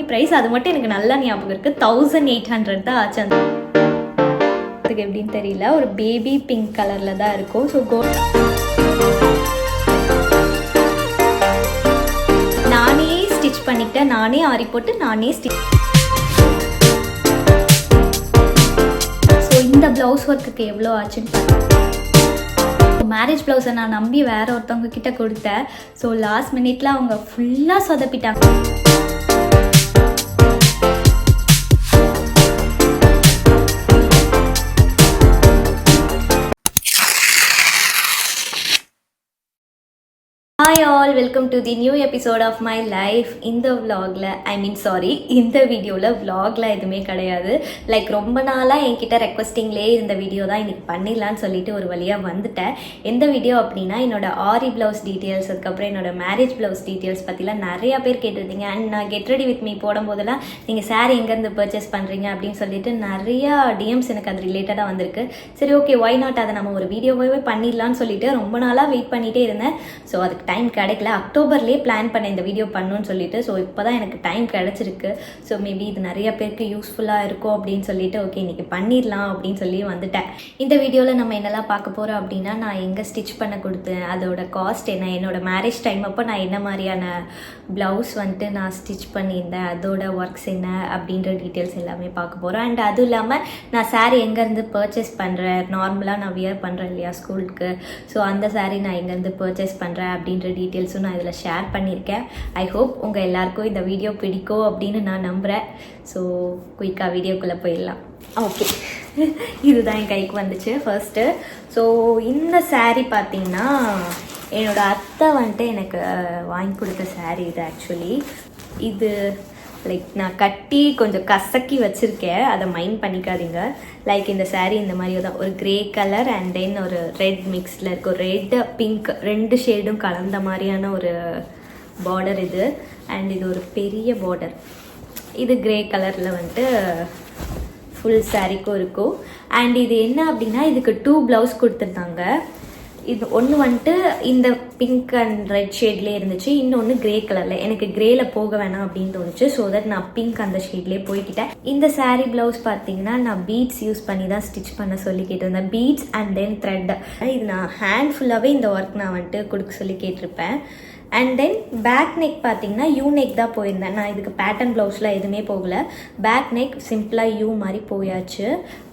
Price அது மட்டும் எனக்கு நல்லா ஞாபகம் இருக்குது. 1800 தான் ஆச்சு. அதுக்கு எப்படின்னு தெரியல, ஒரு பேபி பிங்க் கலரில் தான் இருக்கும். ஸோ நானே ஸ்டிச் பண்ணிக்கிட்டேன், நானே ஆரி போட்டு நானே ஸ்டிச். ஸோ இந்த ப்ளவுஸ் ஒர்க்குக்கு எவ்வளோ ஆச்சுன்னு பார்த்தேன். மேரேஜ் ப்ளவுஸை நான் நம்பி வேறு ஒருத்தவங்க கிட்ட கொடுத்தேன். ஸோ லாஸ்ட் மினிட்ல அவங்க ஃபுல்லாக சொதப்பிட்டாங்க. Hi all, welcome to the new episode of my life. இந்த இந்த வீடியோவில் விலாகில் எதுவுமே கிடையாது. லைக் ரொம்ப நாளாக என்கிட்ட ரெக்வஸ்டிங்லேயே இருந்த வீடியோ தான் இன்றைக்கி பண்ணிடலான்னு சொல்லிட்டு ஒரு வழியாக வந்துட்டேன். எந்த வீடியோ அப்படின்னா, என்னோட ஆரி ப்ளவுஸ் டீட்டெயில்ஸ், அதுக்கப்புறம் என்னோட மேரேஜ் ப்ளவுஸ் டீட்டெயில்ஸ் பற்றிலாம் நிறையா பேர் கேட்டிருந்தீங்க. அண்ட் நான் கெட் ரெடி வித் மீ போடும்போதெல்லாம் நீங்கள் சாரீ எங்கேருந்து பர்ச்சேஸ் பண்ணுறீங்க அப்படின்னு சொல்லிட்டு நிறையா டிஎம்ஸ் எனக்கு அது ரிலேட்டடாக வந்திருக்கு. சரி, ஓகே, ஒய் நாட், அதை நம்ம ஒரு வீடியோவே பண்ணிடலான்னு சொல்லிட்டு ரொம்ப நாளாக வெயிட் பண்ணிகிட்டே இருந்தேன். ஸோ அதுக்கு டைம் கிடைக்கல. அக்டோபர்லேயே பிளான் பண்ண இந்த வீடியோ பண்ணணும்னு சொல்லிட்டு. ஸோ இப்போ தான் எனக்கு டைம் கிடச்சிருக்கு. ஸோ மேபி இது நிறைய பேருக்கு யூஸ்ஃபுல்லாக இருக்கும் அப்படின்னு சொல்லிட்டு ஓகே இன்றைக்கி பண்ணிடலாம் அப்படின்னு சொல்லி வந்துட்டேன். இந்த வீடியோவில் நம்ம என்னெல்லாம் பார்க்க போகிறோம் அப்படின்னா, நான் எங்கே ஸ்டிச் பண்ண கொடுத்தேன், அதோட காஸ்ட் என்ன, என்னோட மேரேஜ் டைம் அப்போ நான் என்ன மாதிரியான ப்ளவுஸ் வந்துட்டு நான் ஸ்டிச் பண்ணியிருந்தேன், அதோட ஒர்க்ஸ் என்ன அப்படின்ற டீட்டெயில்ஸ் எல்லாமே பார்க்க போகிறோம். அண்ட் அதுவும் இல்லாமல் நான் சாரீ எங்கேருந்து பர்ச்சேஸ் பண்ணுறேன், நார்மலாக நான் வியர் பண்ணுறேன் இல்லையா ஸ்கூலுக்கு, ஸோ அந்த சாரீ நான் எங்கேருந்து பர்ச்சேஸ் பண்ணுறேன் அப்படின்ற டீட்டெயில்ஸும் நான் இதில் ஷேர் பண்ணியிருக்கேன். ஐ ஹோப் உங்கள் எல்லாருக்கும் இந்த வீடியோ பிடிக்கும் அப்படின்னு நான் நம்புகிறேன். ஸோ குயிக்காக வீடியோக்குள்ளே போயிடலாம். ஓகே, இதுதான் என் கைக்கு வந்துச்சு ஃபர்ஸ்ட்டு. ஸோ இந்த சாரீ பார்த்திங்கன்னா என்னோடய அத்தை வந்துட்டு எனக்கு வாங்கி கொடுத்த சாரீ இது. ஆக்சுவலி இது லைக் நான் கட்டி கொஞ்சம் கசக்கி வச்சுருக்கேன், அதை மைண்ட் பண்ணிக்காதீங்க. லைக் இந்த சாரீ இந்த மாதிரி தான் ஒரு கிரே கலர் அண்ட் தென் ஒரு ரெட் மிக்ஸில் இருக்குது. ஒரு ரெட் பிங்க் ரெண்டு ஷேடும் கலந்த மாதிரியான ஒரு பார்டர் இது. அண்ட் இது ஒரு பெரிய பார்டர். இது கிரே கலரில் வந்துட்டு ஃபுல் சாரீக்கும் இருக்கும். அண்ட் இது என்ன அப்படின்னா, இதுக்கு 2 ப்ளவுஸ் கொடுத்துருந்தாங்க. இது ஒன்று வந்துட்டு இந்த பிங்க் அண்ட் ரெட் ஷேட்லேயே இருந்துச்சு, இன்னொன்று கிரே கலரில். எனக்கு கிரேல போக வேணாம் அப்படின்னு தோணுச்சு. ஸோ தட் நான் பிங்க் அந்த ஷேட்லேயே போய்கிட்டேன். இந்த சாரீ ப்ளவுஸ் பார்த்தீங்கன்னா நான் பீட்ஸ் யூஸ் பண்ணி தான் ஸ்டிச் பண்ண சொல்லி கேட்டிருந்தேன். Beads and then thread. இது நான் ஹேண்ட் ஃபுல்லாகவே இந்த ஒர்க் நான் வந்துட்டு கொடுக்க சொல்லி கேட்டிருப்பேன். அண்ட் தென் பேக் நெக் பார்த்தீங்கன்னா யூ நெக் தான் போயிருந்தேன். நான் இதுக்கு பேட்டர்ன் ப்ளவுஸில் எதுவுமே போகலை. பேக் நெக் சிம்பிளாக யூ மாதிரி போயாச்சு.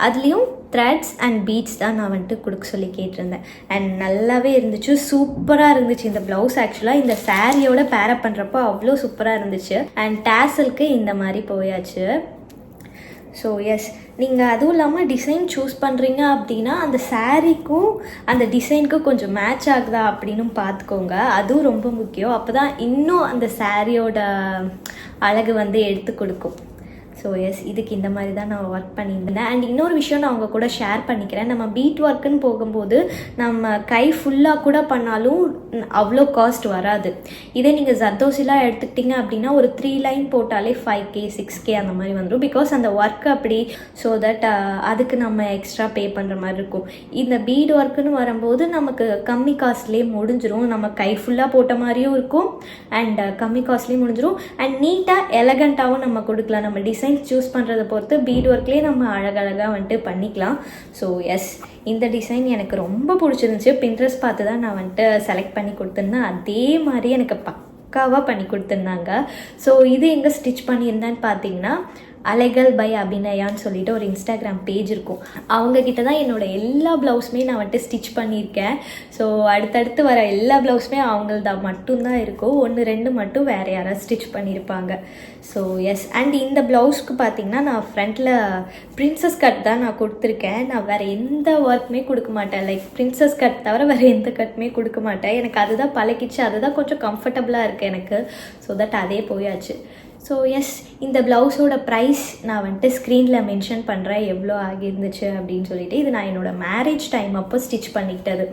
அதுலேயும் த்ரெட்ஸ் அண்ட் பீட்ஸ் தான் நான் வந்துட்டு கொடுக்க சொல்லி கேட்டிருந்தேன். அண்ட் நல்லாவே இருந்துச்சு, சூப்பராக இருந்துச்சு இந்த ப்ளவுஸ். ஆக்சுவலாக இந்த சாரியோட பேரப் பண்ணுறப்போ அவ்வளோ சூப்பராக இருந்துச்சு. அண்ட் டேசலுக்கு இந்த மாதிரி போயாச்சு. ஸோ எஸ், நீங்கள் அதுவும் இல்லாமல் டிசைன் சூஸ் பண்ணுறீங்க அப்படின்னா அந்த சாரீக்கும் அந்த டிசைனுக்கும் கொஞ்சம் மேட்ச் ஆகுதா அப்படின்னு பார்த்துக்கோங்க. அதுவும் ரொம்ப முக்கியம். அப்போ தான் இன்னும் அந்த சாரியோட அழகு வந்து எடுத்து கொடுக்கும். ஸோ எஸ், இதுக்கு இந்த மாதிரி தான் நான் ஒர்க் பண்ணியிருந்தேன். அண்ட் இன்னொரு விஷயம் நான் அவங்க கூட ஷேர் பண்ணிக்கிறேன். நம்ம பீட் ஒர்க்குன்னு போகும்போது நம்ம கை ஃபுல்லாக கூட பண்ணாலும் அவ்வளோ காஸ்ட் வராது. இதே நீங்கள் ஜர்தோசிலாம் எடுத்துக்கிட்டிங்க அப்படின்னா ஒரு 3 லைன் போட்டாலே 5K 6K அந்த மாதிரி வந்துடும். பிகாஸ் அந்த ஒர்க் அப்படி. ஸோ தட் அதுக்கு நம்ம எக்ஸ்ட்ரா பே பண்ணுற மாதிரி இருக்கும். இந்த பீட் ஒர்க்குன்னு வரும்போது நமக்கு கம்மி காஸ்ட்லேயே முடிஞ்சிடும். நம்ம கை ஃபுல்லாக போட்ட மாதிரியும் இருக்கும் அண்ட் கம்மி காஸ்ட்லேயும் முடிஞ்சிடும். அண்ட் நீட்டாக எலகண்ட்டாகவும் நம்ம கொடுக்கலாம். நம்ம டிசைன் சூஸ் பண்ணுறதை பொறுத்து பீட் ஒர்க்லேயே நம்ம அழகழகாக வந்துட்டு பண்ணிக்கலாம். ஸோ எஸ், இந்த டிசைன் எனக்கு ரொம்ப பிடிச்சிருந்துச்சு. பின்ட்ரெஸ்ட் பார்த்து தான் நான் வந்துட்டு செலக்ட் பண்ணி கொடுத்துருந்தேன். அதே மாதிரி எனக்கு பக்காவாக பண்ணி கொடுத்துருந்தாங்க. ஸோ இது எங்கே ஸ்டிச் பண்ணியிருந்தேன்னு பார்த்தீங்கன்னா, அலைகள் பை அபிநயான்னு சொல்லிட்டு ஒரு இன்ஸ்டாகிராம் பேஜ் இருக்கும். அவங்கக்கிட்ட தான் என்னோடய எல்லா ப்ளவுஸுமே நான் வந்துட்டு ஸ்டிச் பண்ணியிருக்கேன். ஸோ அடுத்தடுத்து வர எல்லா ப்ளவுஸுமே அவங்கள்தான் மட்டும்தான் இருக்கும். 1-2 மட்டும் வேறு யாராவது ஸ்டிச் பண்ணியிருப்பாங்க. ஸோ எஸ், அண்ட் இந்த ப்ளவுஸ்க்கு பார்த்திங்கன்னா நான் ஃப்ரண்ட்டில் பிரின்சஸ் கட் தான் நான் கொடுத்துருக்கேன். நான் வேறு எந்த ஒர்க்குமே கொடுக்க மாட்டேன். லைக் பிரின்சஸ் கட் தவிர வேறு எந்த கட்டுமே கொடுக்க மாட்டேன். எனக்கு அதுதான் பழகிச்சு, அதுதான் கொஞ்சம் கம்ஃபர்டபுளாக இருக்குது எனக்கு. ஸோ தட் அதே போயாச்சு. ஸோ எஸ், இந்த ப்ளவுஸோட ப்ரைஸ் நான் வந்துட்டு ஸ்க்ரீனில் மென்ஷன் பண்ணுறேன் எவ்வளோ ஆகியிருந்துச்சு அப்படின்னு சொல்லிட்டு. இது நான் என்னோடய மேரேஜ் டைம் அப்போ ஸ்டிச் பண்ணிக்கிட்டது.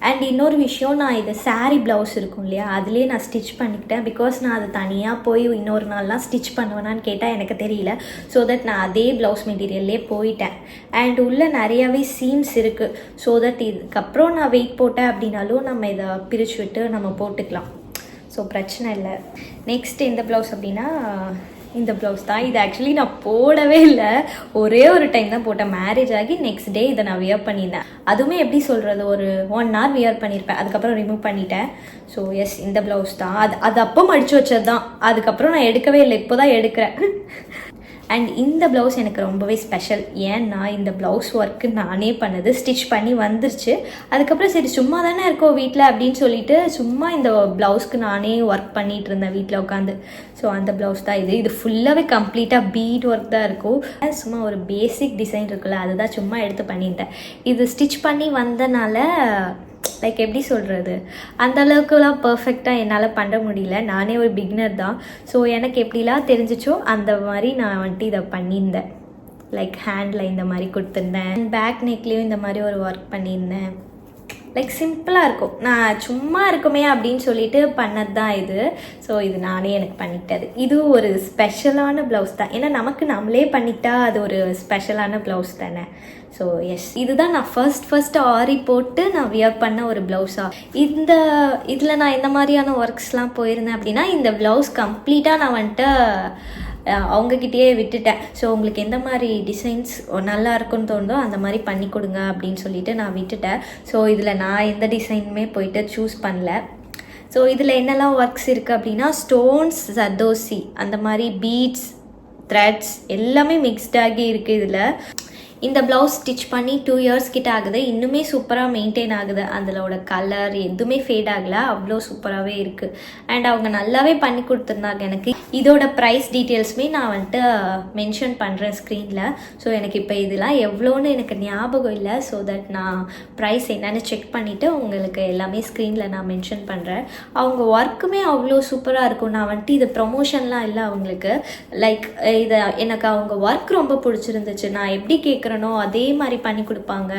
அண்ட் இன்னொரு விஷயம், நான் இது சாரீ ப்ளவுஸ் இருக்கும் இல்லையா, அதுலேயே நான் ஸ்டிச் பண்ணிக்கிட்டேன். பிகாஸ் நான் அது தனியாக போய் இன்னொரு நாள்லாம் ஸ்டிச் பண்ணுவேனான்னு கேட்டால் எனக்கு தெரியல. ஸோ தட் நான் அதே ப்ளவுஸ் மெட்டீரியல்லே போயிட்டேன். அண்ட் உள்ளே நிறையாவே சீம்ஸ் இருக்குது. ஸோ தட் இதுக்கப்புறம் நான் வெயிட் போட்டேன் அப்படின்னாலும் நம்ம இதை பிரித்து விட்டு நம்ம போட்டுக்கலாம். ஸோ பிரச்சனை இல்லை. நெக்ஸ்ட் எந்த ப்ளவுஸ் அப்படின்னா, இந்த ப்ளவுஸ் தான். இது ஆக்சுவலி நான் போடவே இல்லை, ஒரே ஒரு டைம் தான் போட்டேன். மேரேஜ் ஆகி நெக்ஸ்ட் டே இதை நான் வியர் பண்ணியிருந்தேன். அதுவுமே எப்படி சொல்கிறது, ஒரு 1 hour வியர் பண்ணியிருப்பேன், அதுக்கப்புறம் ரிமூவ் பண்ணிட்டேன். ஸோ எஸ், இந்த ப்ளவுஸ் தான். அது அப்போ மடிச்சு வச்சது தான், அதுக்கப்புறம் நான் எடுக்கவே இல்லை, இப்போ தான் எடுக்கிறேன். அண்ட் இந்த ப்ளவுஸ் எனக்கு ரொம்பவே ஸ்பெஷல். ஏன்னா இந்த ப்ளவுஸ் ஒர்க்கு நானே பண்ணது, ஸ்டிச் பண்ணி வந்துருச்சு. அதுக்கப்புறம் சரி சும்மா தானே இருக்கோம் வீட்டில் அப்படின்னு சொல்லிட்டு சும்மா இந்த ப்ளவுஸ்க்கு நானே ஒர்க் பண்ணிகிட்டு இருந்தேன் வீட்டில் உட்காந்து. ஸோ அந்த ப்ளவுஸ் தான் இது ஃபுல்லாகவே கம்ப்ளீட்டாக பீட் ஒர்க் தான் இருக்கும். சும்மா ஒரு பேசிக் டிசைன் இருக்குல்ல, அதுதான் சும்மா எடுத்து பண்ணிட்டேன். இது ஸ்டிச் பண்ணி வந்தனால லைக் எப்படி சொல்கிறது, அந்த அளவுக்குலாம் பர்ஃபெக்டாக என்னால் பண்ண முடியல. நானே ஒரு பிகினர் தான். ஸோ எனக்கு எப்படிலாம் தெரிஞ்சிச்சோ அந்த மாதிரி நான் வந்துட்டு இதை பண்ணியிருந்தேன். லைக் ஹேண்டில் இந்த மாதிரி கொடுத்துருந்தேன், பேக் நெக்லேயும் இந்த மாதிரி ஒரு ஒர்க் பண்ணியிருந்தேன். லைக் சிம்பிளாக இருக்கும், நான் சும்மா இருக்குமே அப்படின்னு சொல்லிட்டு பண்ணது தான் இது. ஸோ இது நானே எனக்கு பண்ணிக்கிட்டது. இது ஒரு ஸ்பெஷலான ப்ளவுஸ் தான், ஏன்னா நமக்கு நம்மளே பண்ணிக்கிட்டா அது ஒரு ஸ்பெஷலான ப்ளவுஸ் தானே. ஸோ எஸ், இதுதான் நான் ஃபர்ஸ்ட் ஆரி போட்டு நான் வியர் பண்ண ஒரு ப்ளவுஸாக. இதில் நான் எந்த மாதிரியான ஒர்க்ஸ்லாம் போயிருந்தேன் அப்படின்னா, இந்த ப்ளவுஸ் கம்ப்ளீட்டாக நான் வந்துட்டு அவங்கக்கிட்டேயே விட்டுட்டேன். ஸோ உங்களுக்கு எந்த மாதிரி டிசைன்ஸ் நல்லா இருக்குன்னு தோணுதோ அந்த மாதிரி பண்ணி கொடுங்க அப்படின்னு சொல்லிட்டு நான் விட்டுட்டேன். ஸோ இதில் நான் எந்த டிசைனுமே போயிட்டு சூஸ் பண்ணல. ஸோ இதில் என்னெல்லாம் ஒர்க்ஸ் இருக்குது அப்படின்னா, ஸ்டோன்ஸ், சர்தோசி, அந்த மாதிரி பீட்ஸ், த்ரெட்ஸ் எல்லாமே மிக்ஸ்டாகி இருக்குது இதில். இந்த ப்ளவுஸ் ஸ்டிச் பண்ணி 2 years கிட்ட ஆகுது. இன்னுமே சூப்பராக மெயின்டைன் ஆகுது. அதிலோட கலர் எதுவுமே ஃபேட் ஆகலை, அவ்வளோ சூப்பராகவே இருக்குது. அண்ட் அவங்க நல்லாவே பண்ணி கொடுத்துருந்தாங்க எனக்கு. இதோட ப்ரைஸ் டீட்டெயில்ஸுமே நான் வந்துட்டு மென்ஷன் பண்ணுறேன் ஸ்க்ரீனில். ஸோ எனக்கு இப்போ இதெல்லாம் எவ்வளோன்னு எனக்கு ஞாபகம் இல்லை. ஸோ தட் நான் ப்ரைஸ் என்னென்னு செக் பண்ணிவிட்டு உங்களுக்கு எல்லாமே ஸ்க்ரீனில் நான் மென்ஷன் பண்ணுறேன். அவங்க ஒர்க்குமே அவ்வளோ சூப்பராக இருக்கும். நான் வந்துட்டு இது ப்ரொமோஷன்லாம் இல்லை அவங்களுக்கு. லைக் இதை எனக்கு அவங்க ஒர்க் ரொம்ப பிடிச்சிருந்துச்சு. நான் எப்படி கேட்குறேனோ அதே மாதிரி பண்ணி கொடுப்பாங்க.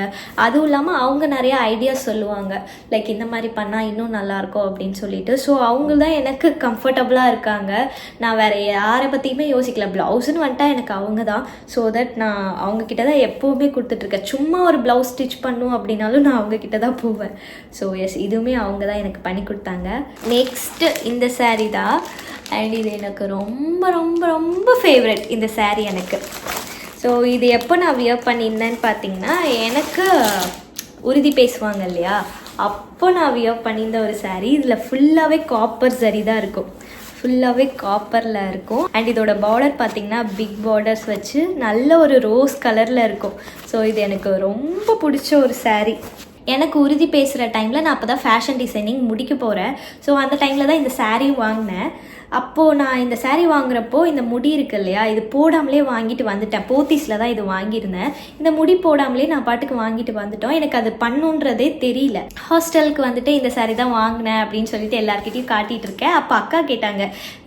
அதுவும் இல்லாமல் அவங்க நிறைய ஐடியாஸ் சொல்லுவாங்க, லைக் இந்த மாதிரி பண்ணால் இன்னும் நல்லாயிருக்கும் அப்படின்னு சொல்லிட்டு. ஸோ அவங்க தான் எனக்கு கம்ஃபர்டபுளாக இருக்காங்க. நான் வேறு யாரை பற்றியுமே யோசிக்கல. ப்ளவுஸுன்னு வந்துட்டா எனக்கு அவங்க தான். ஸோ தட் நான் அவங்கக்கிட்ட தான் எப்போவுமே கொடுத்துட்ருக்கேன். சும்மா ஒரு ப்ளவுஸ் ஸ்டிச் பண்ணும் அப்படின்னாலும் நான் அவங்கக்கிட்ட தான் போவேன். ஸோ எஸ், இதுவுமே அவங்க தான் எனக்கு பண்ணி கொடுத்தாங்க. நெக்ஸ்ட்டு இந்த சாரீ தான். அண்ட் இது எனக்கு ரொம்ப ரொம்ப ரொம்ப ஃபேவரட் இந்த சாரீ எனக்கு. ஸோ இது எப்போ நான் வியர் பண்ணியிருந்தேன்னு பார்த்தீங்கன்னா, எனக்கு உறுதி பேசுவாங்க இல்லையா, அப்போ நான் வியர் பண்ணியிருந்த ஒரு சாரீ. இதில் ஃபுல்லாகவே காப்பர் சரி தான் இருக்கும், ஃபுல்லாகவே காப்பரில் இருக்கும். அண்ட் இதோட பார்டர் பார்த்திங்கன்னா பிக் பார்டர்ஸ் வச்சு நல்ல ஒரு ரோஸ் கலரில் இருக்கும். ஸோ இது எனக்கு ரொம்ப பிடிச்ச ஒரு சாரீ. எனக்கு உறுதி பேசுகிற டைமில் நான் அப்போ தான் ஃபேஷன் டிசைனிங் முடிக்க போகிறேன். ஸோ அந்த டைமில் தான் இந்த சாரீ வாங்கினேன். அப்போது நான் இந்த சாரீ வாங்குறப்போ இந்த முடி இருக்கு இல்லையா, இது போடாமலே வாங்கிட்டு வந்துட்டேன். போத்தீஸில் தான் இது வாங்கியிருந்தேன். இந்த முடி போடாமலே நான் பாட்டுக்கு வாங்கிட்டு வந்துட்டோம். எனக்கு அது பண்ணுன்றதே தெரியல. ஹாஸ்டலுக்கு வந்துட்டு இந்த சாரீ தான் வாங்கினேன் அப்படின்னு சொல்லிட்டு எல்லாருக்கிட்டையும் காட்டிகிட்டு இருக்கேன். அப்போ அக்கா கேட்டாங்க,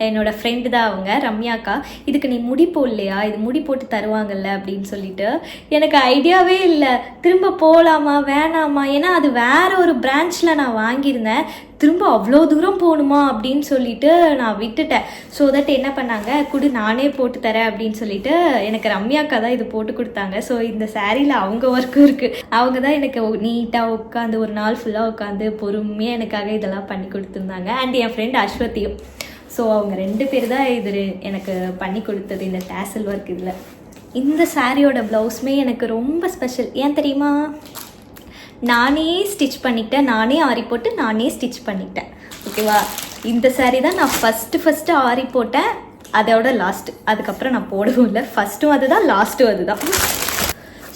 என்னோடய ஃப்ரெண்டு தான் அவங்க, ரம்யாக்கா, இதுக்கு நீ முடி போடலையா, இது முடி போட்டு தருவாங்கல்ல அப்படின்னு சொல்லிட்டு. எனக்கு ஐடியாவே இல்லை திரும்ப போகலாமா வேணாமா, ஏன்னா அது வேற ஒரு பிரான்ச்சில் நான் வாங்கியிருந்தேன். திரும்ப அவ்வளோ தூரம் போகணுமா அப்படின்னு சொல்லிட்டு நான் விட்டுட்டேன். ஸோ தட் என்ன பண்ணாங்க, குடு நானே போட்டு தரேன் அப்படின்னு சொல்லிட்டு எனக்கு ரம்யாக்கா தான் இது போட்டு கொடுத்தாங்க. ஸோ இந்த சாரியில் அவங்க ஒர்க்கும் இருக்குது. அவங்க தான் எனக்கு நீட்டாக உட்காந்து ஒரு நாள் ஃபுல்லாக உட்காந்து பொறுமையாக எனக்காக இதெல்லாம் பண்ணி கொடுத்துருந்தாங்க. அண்ட் என் ஃப்ரெண்ட் அஸ்வதியும். ஸோ அவங்க 2 பேர் தான் இது எனக்கு பண்ணி கொடுத்தது, இந்த டேசல் ஒர்க். இதில் இந்த சாரியோட ப்ளவுஸுமே எனக்கு ரொம்ப ஸ்பெஷல். ஏன் தெரியுமா, நானே ஸ்டிச் பண்ணிக்கிட்டேன், நானே ஆரி போட்டு நானே ஸ்டிச் பண்ணிக்கிட்டேன். ஓகேவா, இந்த சாரீ தான் நான் ஃபஸ்ட்டு ஆரி போட்டேன், அதோட லாஸ்ட்டு. அதுக்கப்புறம் நான் போடவும் இல்லை. ஃபஸ்ட்டும் அதுதான், லாஸ்ட்டும் அதுதான்.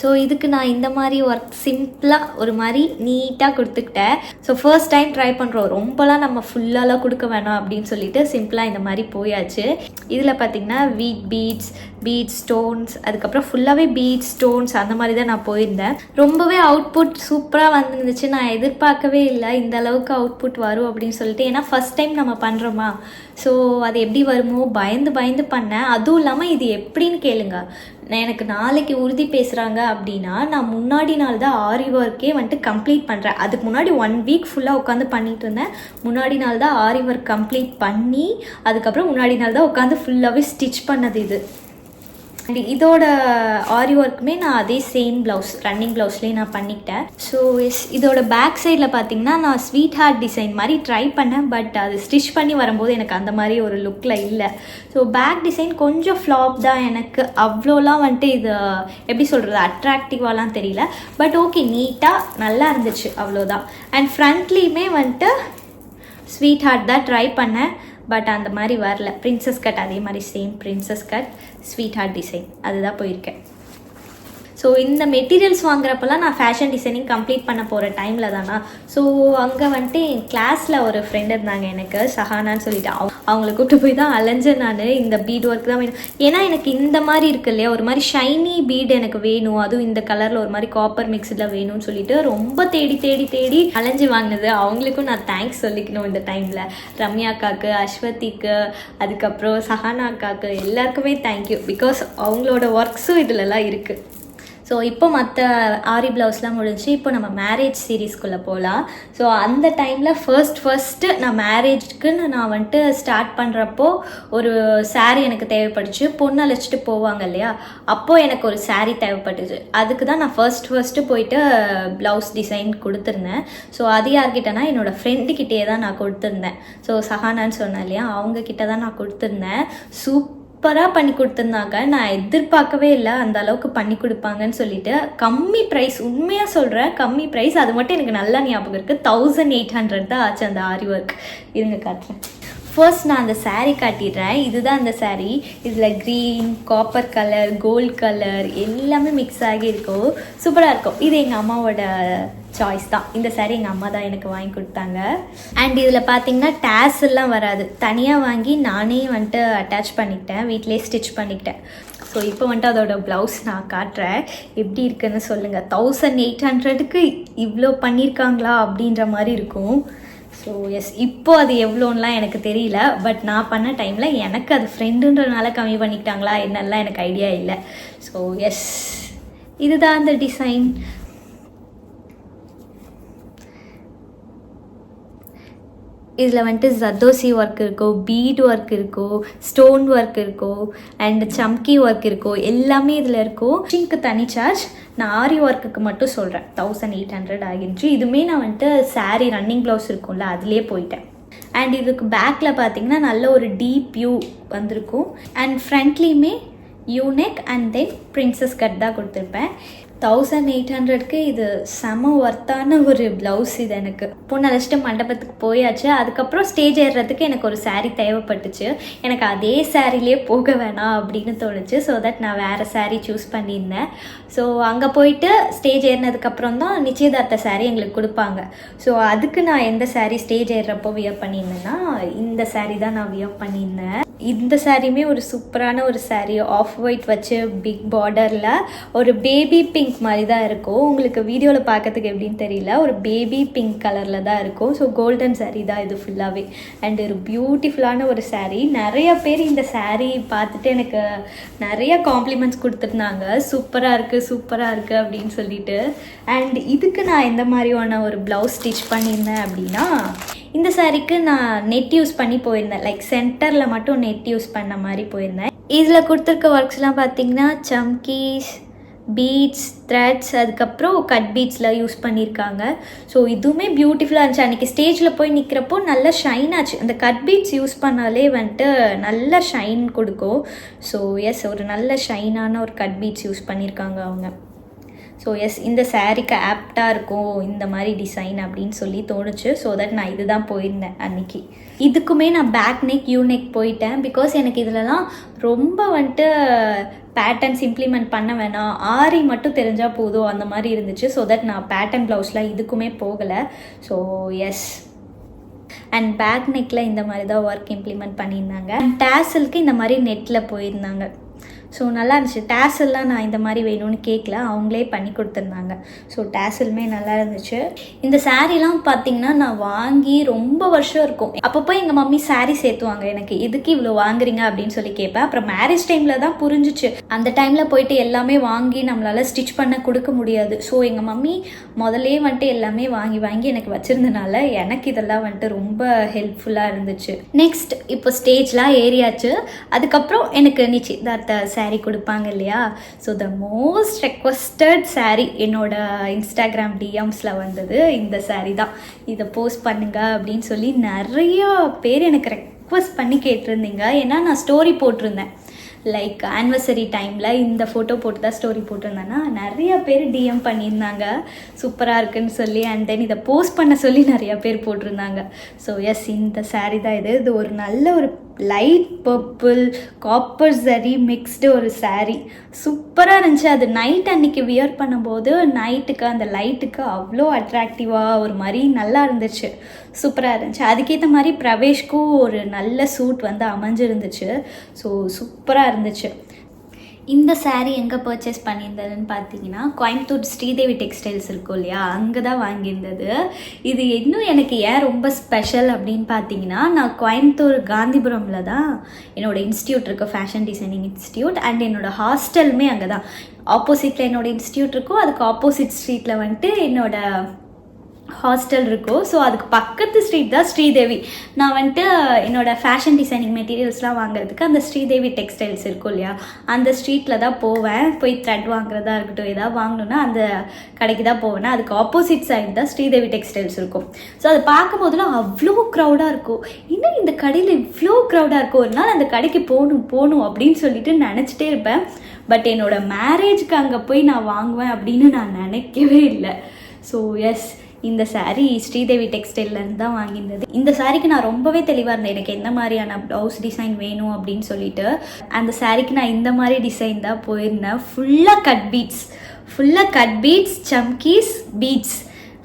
ஸோ இதுக்கு நான் இந்த மாதிரி ஒர்க் சிம்பிளாக ஒரு மாதிரி நீட்டாக கொடுத்துக்கிட்டேன். ஸோ ஃபர்ஸ்ட் டைம் ட்ரை பண்ணுறோம், ரொம்பலாம் நம்ம ஃபுல்லாலாம் கொடுக்க வேணாம் அப்படின்னு சொல்லிட்டு சிம்பிளாக இந்த மாதிரி போயாச்சு. இதில் பார்த்திங்கன்னா பீட்ஸ், ஸ்டோன்ஸ், அதுக்கப்புறம் ஃபுல்லாகவே பீட்ஸ், ஸ்டோன்ஸ் அந்த மாதிரி தான் நான் போயிருந்தேன். ரொம்பவே அவுட்புட் சூப்பராக வந்துருந்துச்சு. நான் எதிர்பார்க்கவே இல்லை இந்த அளவுக்கு அவுட்புட் வரும் அப்படின்னு சொல்லிட்டு. ஏன்னா ஃபஸ்ட் டைம் நம்ம பண்ணுறோமா, ஸோ அது எப்படி வருமோ பயந்து பண்ணேன். அதுவும் இல்லாமல் இது எப்படின்னு கேளுங்க, எனக்கு நாளைக்கு உறுதி பேசுகிறாங்க அப்படின்னா நான் முன்னாடி நாள் தான் ஆரி ஒர்க்கே வந்துட்டு கம்ப்ளீட் பண்ணுறேன். அதுக்கு முன்னாடி 1 week ஃபுல்லாக உட்காந்து பண்ணிகிட்டு இருந்தேன். முன்னாடி நாள் தான் ஆரி ஒர்க் கம்ப்ளீட் பண்ணி அதுக்கப்புறம் முன்னாடி நாள் தான் உட்காந்து ஃபுல்லாகவே ஸ்டிச் பண்ணது இது. இதோட ஆரி ஒர்க்குமே நான் அதே சேம் ப்ளவுஸ் ரன்னிங் ப்ளவுஸ்லேயே நான் பண்ணிக்கிட்டேன். ஸோ இதோட பேக் சைடில் பார்த்தீங்கன்னா நான் ஸ்வீட் ஹார்ட் டிசைன் மாதிரி ட்ரை பண்ணேன். பட் அது ஸ்டிச் பண்ணி வரும்போது எனக்கு அந்த மாதிரி ஒரு லுக்கில் இல்லை. ஸோ பேக் டிசைன் கொஞ்சம் ஃப்ளாப் தான். எனக்கு அவ்வளோலாம் வந்துட்டு இது எப்படி சொல்கிறது அட்ராக்டிவாலாம் தெரியல. பட் ஓகே, நீட்டாக நல்லா இருந்துச்சு, அவ்வளோதான். அண்ட் ஃப்ரண்ட்லேயுமே வந்துட்டு ஸ்வீட் ஹார்ட் தான் ட்ரை பண்ணேன். பட் அந்த மாதிரி வரல. பிரின்சஸ் கட் அதே மாதிரி same princess cut sweet heart design அதுதான் போயிருக்கேன். ஸோ இந்த மெட்டீரியல்ஸ் வாங்குறப்பெல்லாம் நான் ஃபேஷன் டிசைனிங் கம்ப்ளீட் பண்ண போகிற டைமில் தானா. ஸோ அங்கே வந்துட்டு என் கிளாஸில் ஒரு ஃப்ரெண்ட் இருந்தாங்க எனக்கு, சஹானான்னு சொல்லிட்டு. அவங்கள கூப்பிட்டு போய் தான் அலைஞ்சேன் நான். இந்த பீட் ஒர்க் தான் வேணும், ஏன்னா எனக்கு இந்த மாதிரி இருக்கு இல்லையா, ஒரு மாதிரி ஷைனி பீட் எனக்கு வேணும், அதுவும் இந்த கலரில் ஒரு மாதிரி காப்பர் மிக்ஸில் வேணும்னு சொல்லிட்டு ரொம்ப தேடி தேடி தேடி அலைஞ்சு வாங்கினது. அவங்களுக்கும் நான் தேங்க்ஸ் சொல்லிக்கணும் இந்த டைமில். ரம்யா அக்காவுக்கு, அஸ்வதிக்கு, அதுக்கப்புறம் சஹானா அக்காவுக்கு எல்லாருக்குமே தேங்க்யூ. பிகாஸ் அவங்களோட ஒர்க்ஸும் இதிலலாம் இருக்குது. ஸோ இப்போ மற்ற ஆரி ப்ளவுஸ்லாம் முடிஞ்சு இப்போ நம்ம மேரேஜ் சீரீஸ்குள்ளே போகலாம். ஸோ அந்த டைமில் ஃபர்ஸ்ட்டு நான் மேரேஜ்க்குன்னு நான் வந்துட்டு ஸ்டார்ட் பண்ணுறப்போ ஒரு சாரீ எனக்கு தேவைப்பட்டுச்சு. பொண்ணு அழைச்சிட்டு போவாங்க இல்லையா, அப்போது எனக்கு ஒரு சாரீ தேவைப்பட்டுச்சு. அதுக்கு தான் நான் ஃபர்ஸ்ட்டு போயிட்டு ப்ளவுஸ் டிசைன் கொடுத்துருந்தேன். ஸோ அது யார்கிட்டனா என்னோடய ஃப்ரெண்டுக்கிட்டே தான் நான் கொடுத்துருந்தேன். ஸோ சஹானான்னு சொன்னேன் இல்லையா, அவங்கக்கிட்ட தான் நான் கொடுத்துருந்தேன். சூப்பராக பண்ணி கொடுத்துருந்தாங்க. நான் எதிர்பார்க்கவே இல்லை அந்த அளவுக்கு பண்ணி கொடுப்பாங்கன்னு சொல்லிட்டு. கம்மி ப்ரைஸ், உண்மையாக சொல்கிறேன் கம்மி ப்ரைஸ். அது மட்டும் எனக்கு நல்லா ஞாபகம் இருக்குது. 1800 தான் ஆச்சு அந்த ஆரி ஒர்க். இருங்க காட்டுறேன். ஃபர்ஸ்ட் நான் அந்த சாரீ காட்டிடுறேன். இதுதான் அந்த சாரீ. இதில் green, copper colour, gold colour எல்லாமே மிக்ஸ் ஆகி இருக்கும். சூப்பராக இருக்கும். இது எங்கள் அம்மாவோட சாய்ஸ் தான். இந்த சாரீ எங்கள் அம்மா தான் எனக்கு வாங்கி கொடுத்தாங்க. அண்ட் இதில் பார்த்தீங்கன்னா டேஸ்லாம் வராது, தனியாக வாங்கி நானே வந்துட்டு அட்டாச் பண்ணிக்கிட்டேன், வீட்டிலே ஸ்டிச் பண்ணிக்கிட்டேன். ஸோ இப்போ வந்துட்டு அதோட ப்ளவுஸ் நான் காட்டுறேன், எப்படி இருக்குன்னு சொல்லுங்கள். 1800க்கு இவ்வளோ பண்ணியிருக்காங்களா அப்படின்ற மாதிரி இருக்கும். ஸோ எஸ், இப்போது அது எவ்வளோன்னெலாம் எனக்கு தெரியல. பட் நான் பண்ண டைமில் எனக்கு அது ஃப்ரெண்டுன்றனால கம்மி பண்ணிக்கிட்டாங்களா என்னெல்லாம் எனக்கு ஐடியா இல்லை. ஸோ எஸ், இதுதான் அந்த டிசைன். இதில் வந்துட்டு ஜர்தோசி ஒர்க் இருக்கும், பீட் ஒர்க் இருக்கும், ஸ்டோன் ஒர்க் இருக்கும், அண்ட் சம்கி ஒர்க் இருக்கும், எல்லாமே இதில் இருக்கும். ஸ்டிச்சிங்க்கு தனி சார்ஜ். நான் ஆரி ஒர்க்குக்கு மட்டும் சொல்கிறேன், 1800 ஆகிடுச்சு. இதுவுமே நான் வந்துட்டு சாரீ ரன்னிங் ப்ளவுஸ் இருக்கும்ல அதுலேயே போயிட்டேன். அண்ட் இதுக்கு பேக்கில் பார்த்தீங்கன்னா நல்ல ஒரு டீப் யூ வந்திருக்கும். அண்ட் ஃப்ரண்ட்லேயுமே U neck and then princess cut தான் கொடுத்துருப்பேன். 1800க்கு இது செம ஒர்த்தான ஒரு ப்ளவுஸ். இது எனக்கு பொண்ணு அழைச்சிட்டு மண்டபத்துக்கு போயாச்சு. அதுக்கப்புறம் ஸ்டேஜ் ஏறுறதுக்கு எனக்கு ஒரு சாரீ தேவைப்பட்டுச்சு. எனக்கு அதே சாரீலே போக வேணாம் அப்படின்னு தோணுச்சு. ஸோ தட் நான் வேறு சாரீ சூஸ் பண்ணியிருந்தேன். ஸோ அங்கே போயிட்டு ஸ்டேஜ் ஏறினதுக்கப்புறம் தான் நிச்சயதார்த்த சாரீ எங்களுக்கு கொடுப்பாங்க. ஸோ அதுக்கு நான் எந்த சாரீ ஸ்டேஜ் ஏறுறப்போ வியர் பண்ணியிருந்தேன்னா இந்த சாரீ தான் நான் வியர் பண்ணியிருந்தேன். இந்த சாரியுமே ஒரு சூப்பரான ஒரு சாரீ, ஆஃப் ஒயிட் வச்சு பிக் பார்டரில் ஒரு பேபி பிங்க் மாதிரி தான் இருக்கும். உங்களுக்கு வீடியோவில் பார்க்கறதுக்கு எப்படின்னு தெரியல, ஒரு பேபி பிங்க் கலரில் தான் இருக்கும். ஸோ கோல்டன் சாரீ தான் இது ஃபுல்லாகவே. அண்ட் ஒரு பியூட்டிஃபுல்லான ஒரு சாரீ. நிறைய பேர் இந்த சாரீ பார்த்துட்டு எனக்கு நிறைய காம்ப்ளிமெண்ட்ஸ் கொடுத்துருந்தாங்க, சூப்பராக இருக்குது அப்படின்னு சொல்லிட்டு. அண்ட் இதுக்கு நான் எந்த மாதிரியான ஒரு ப்ளவுஸ் ஸ்டிச் பண்ணியிருந்தேன் அப்படின்னா, இந்த சாரீக்கு நான் நெட் யூஸ் பண்ணி போயிருந்தேன். லைக் சென்டரில் மட்டும் நெட் யூஸ் பண்ண மாதிரி போயிருந்தேன். இதில் கொடுத்துருக்க ஒர்க்ஸ்லாம் பார்த்தீங்கன்னா சம்கீஸ், பீட்ஸ், த்ரெட்ஸ், அதுக்கப்புறம் கட் பீட்ஸில் யூஸ் பண்ணியிருக்காங்க. ஸோ இதுவுமே பியூட்டிஃபுல்லாக இருந்துச்சு. அன்றைக்கி ஸ்டேஜில் போய் நிற்கிறப்போ நல்லா ஷைன் ஆச்சு. அந்த கட் பீட்ஸ் யூஸ் பண்ணாலே வந்துட்டு நல்ல ஷைன் கொடுக்கும். ஸோ எஸ், ஒரு நல்ல ஷைனான ஒரு கட் பீட்ஸ் யூஸ் பண்ணியிருக்காங்க அவங்க. ஸோ எஸ், இந்த சாரீக்கு ஆப்டாக இருக்கும் இந்த மாதிரி டிசைன் அப்படின்னு சொல்லி தோணுச்சு. ஸோ தட் நான் இது தான் போயிருந்தேன் அன்றைக்கி. இதுக்குமே நான் பேக் நெக், யூ நெக் போயிட்டேன். பிகாஸ் எனக்கு இதிலலாம் ரொம்ப வந்துட்டு பேட்டர்ன்ஸ் இம்ப்ளிமெண்ட் பண்ண வேணாம், ஆரி மட்டும் தெரிஞ்சால் போதும் அந்த மாதிரி இருந்துச்சு. ஸோ தட் நான் பேட்டர்ன் ப்ளவுஸ்லாம் இதுக்குமே போகலை. ஸோ எஸ், அண்ட் பேக் நெக்கில் இந்த மாதிரி தான் ஒர்க் இம்ப்ளிமெண்ட் பண்ணியிருந்தாங்க. அண்ட் டேசலுக்கு இந்த மாதிரி நெட்டில் போயிருந்தாங்க. ஸோ நல்லா இருந்துச்சு. டேசல்லாம் நான் இந்த மாதிரி வேணும்னு கேட்கல, அவங்களே பண்ணி கொடுத்துருந்தாங்க. ஸோ டேசலுமே நல்லா இருந்துச்சு. இந்த சாரீலாம் பார்த்தீங்கன்னா நான் வாங்கி ரொம்ப வருஷம் இருக்கும். அப்பப்போ எங்கள் மம்மி சாரீ சேர்த்துவாங்க எனக்கு, எதுக்கு இவ்வளோ வாங்குறீங்க அப்படின்னு சொல்லி கேட்பேன். அப்புறம் மேரேஜ் டைமில் தான் புரிஞ்சிச்சு, அந்த டைமில் போயிட்டு எல்லாமே வாங்கி நம்மளால் ஸ்டிச் பண்ண கொடுக்க முடியாது. ஸோ எங்கள் மம்மி முதல்லே வந்துட்டு எல்லாமே வாங்கி வாங்கி எனக்கு வச்சுருந்தனால எனக்கு இதெல்லாம் வந்துட்டு ரொம்ப ஹெல்ப்ஃபுல்லாக இருந்துச்சு. நெக்ஸ்ட் இப்போ ஸ்டேஜ்லாம் ஏறியாச்சு. அதுக்கப்புறம் எனக்கு நிச்சயதார்த்த saree கொடுப்பாங்க இல்லையா. So the most requested saree என்னோட இன்ஸ்டாகிராம் டிஎம்ஸில் வந்தது இந்த saree தான். இதை போஸ்ட் பண்ணுங்க அப்படின்னு சொல்லி நிறையா பேர் எனக்கு ரெக்வஸ்ட் பண்ணி கேட்டிருந்தீங்க. ஏன்னா நான் ஸ்டோரி போட்டிருந்தேன், லைக் ஆனிவர்சரி டைமில் இந்த ஃபோட்டோ போட்டு தான் ஸ்டோரி போட்டிருந்தேன்னா நிறைய பேர் டிஎம் பண்ணியிருந்தாங்க சூப்பராக இருக்குன்னு சொல்லி. அண்ட் தென் இதை போஸ்ட் பண்ண சொல்லி நிறையா பேர் போட்டிருந்தாங்க. ஸோ எஸ், இந்த saree தான் இது. இது ஒரு நல்ல ஒரு லைட் பர்பிள் காப்பர் சரி மிக்ஸ்டு ஒரு saree. சூப்பராக இருந்துச்சு. அது நைட் அன்னைக்கு வியர் பண்ணும்போது நைட்டுக்கு அந்த லைட்டுக்கு அவ்வளோ அட்ராக்டிவாக ஒரு மாதிரி நல்லா இருந்துச்சு, சூப்பராக இருந்துச்சு. அதுக்கேற்ற மாதிரி பிரவேஷ்க்கும் ஒரு நல்ல சூட் வந்து அமைஞ்சிருந்துச்சு. ஸோ சூப்பராக இருந்துச்சு. இந்த saree எங்கே பர்ச்சேஸ் பண்ணியிருந்ததுன்னு பார்த்தீங்கன்னா கோயம்புத்தூர் ஸ்ரீதேவி டெக்ஸ்டைல்ஸ் இருக்கும் இல்லையா, அங்கே தான் வாங்கியிருந்தது. இது இன்னும் எனக்கு ஏன் ரொம்ப ஸ்பெஷல் அப்படின்னு பார்த்தீங்கன்னா, நான் கோயம்புத்தூர் காந்திபுரமில் தான் என்னோடய இன்ஸ்டியூட் இருக்குது, ஃபேஷன் டிசைனிங் இன்ஸ்டியூட். அண்ட் என்னோடய ஹாஸ்டலுமே அங்கே தான். ஆப்போசிட்டில் என்னோடய இன்ஸ்டியூட் இருக்கும், அதுக்கு ஆப்போசிட் ஸ்ட்ரீட்டில் வந்துட்டு என்னோடய ஹாஸ்டல் இருக்கும். ஸோ அதுக்கு பக்கத்து ஸ்ட்ரீட் தான் ஸ்ரீதேவி. நான் வந்துட்டு என்னோடய ஃபேஷன் டிசைனிங் மெட்டீரியல்ஸ்லாம் வாங்குறதுக்கு அந்த ஸ்ரீதேவி டெக்ஸ்டைல்ஸ் இருக்கும் இல்லையா, அந்த ஸ்ட்ரீட்டில் தான் போவேன். போய் த்ரெட் வாங்குறதா இருக்கட்டும், எதாவது வாங்கணுன்னா அந்த கடைக்கு தான் போவேன். அதுக்கு ஆப்போசிட் சைடு தான் ஸ்ரீதேவி டெக்ஸ்டைல்ஸ் இருக்கும். ஸோ அதை பார்க்கும்போதுலாம் அவ்வளோ க்ரௌடாக இருக்கும். இன்னும் இந்த கடையில் இவ்வளோ க்ரௌடாக இருக்கும், ஒரு நாள் அந்த கடைக்கு போகணும் அப்படின்னு சொல்லிட்டு நினச்சிட்டே இருப்பேன். பட் என்னோடய மேரேஜ்க்கு அங்கே போய் நான் வாங்குவேன் அப்படின்னு நான் நினைக்கவே இல்லை. ஸோ எஸ், இந்த saree ஸ்ரீதேவி டெக்ஸ்டைல்லேருந்து தான் வாங்கியிருந்தது. இந்த சாரீக்கு நான் ரொம்பவே தெளிவாக இருந்தேன், எனக்கு எந்த மாதிரியான ப்ளவுஸ் டிசைன் வேணும் அப்படின்னு சொல்லிட்டு. அந்த சாரீக்கு நான் இந்த மாதிரி டிசைன் தான் போயிருந்தேன். ஃபுல்லாக கட் பீட்ஸ் சம்கீஸ் பீட்ஸ்,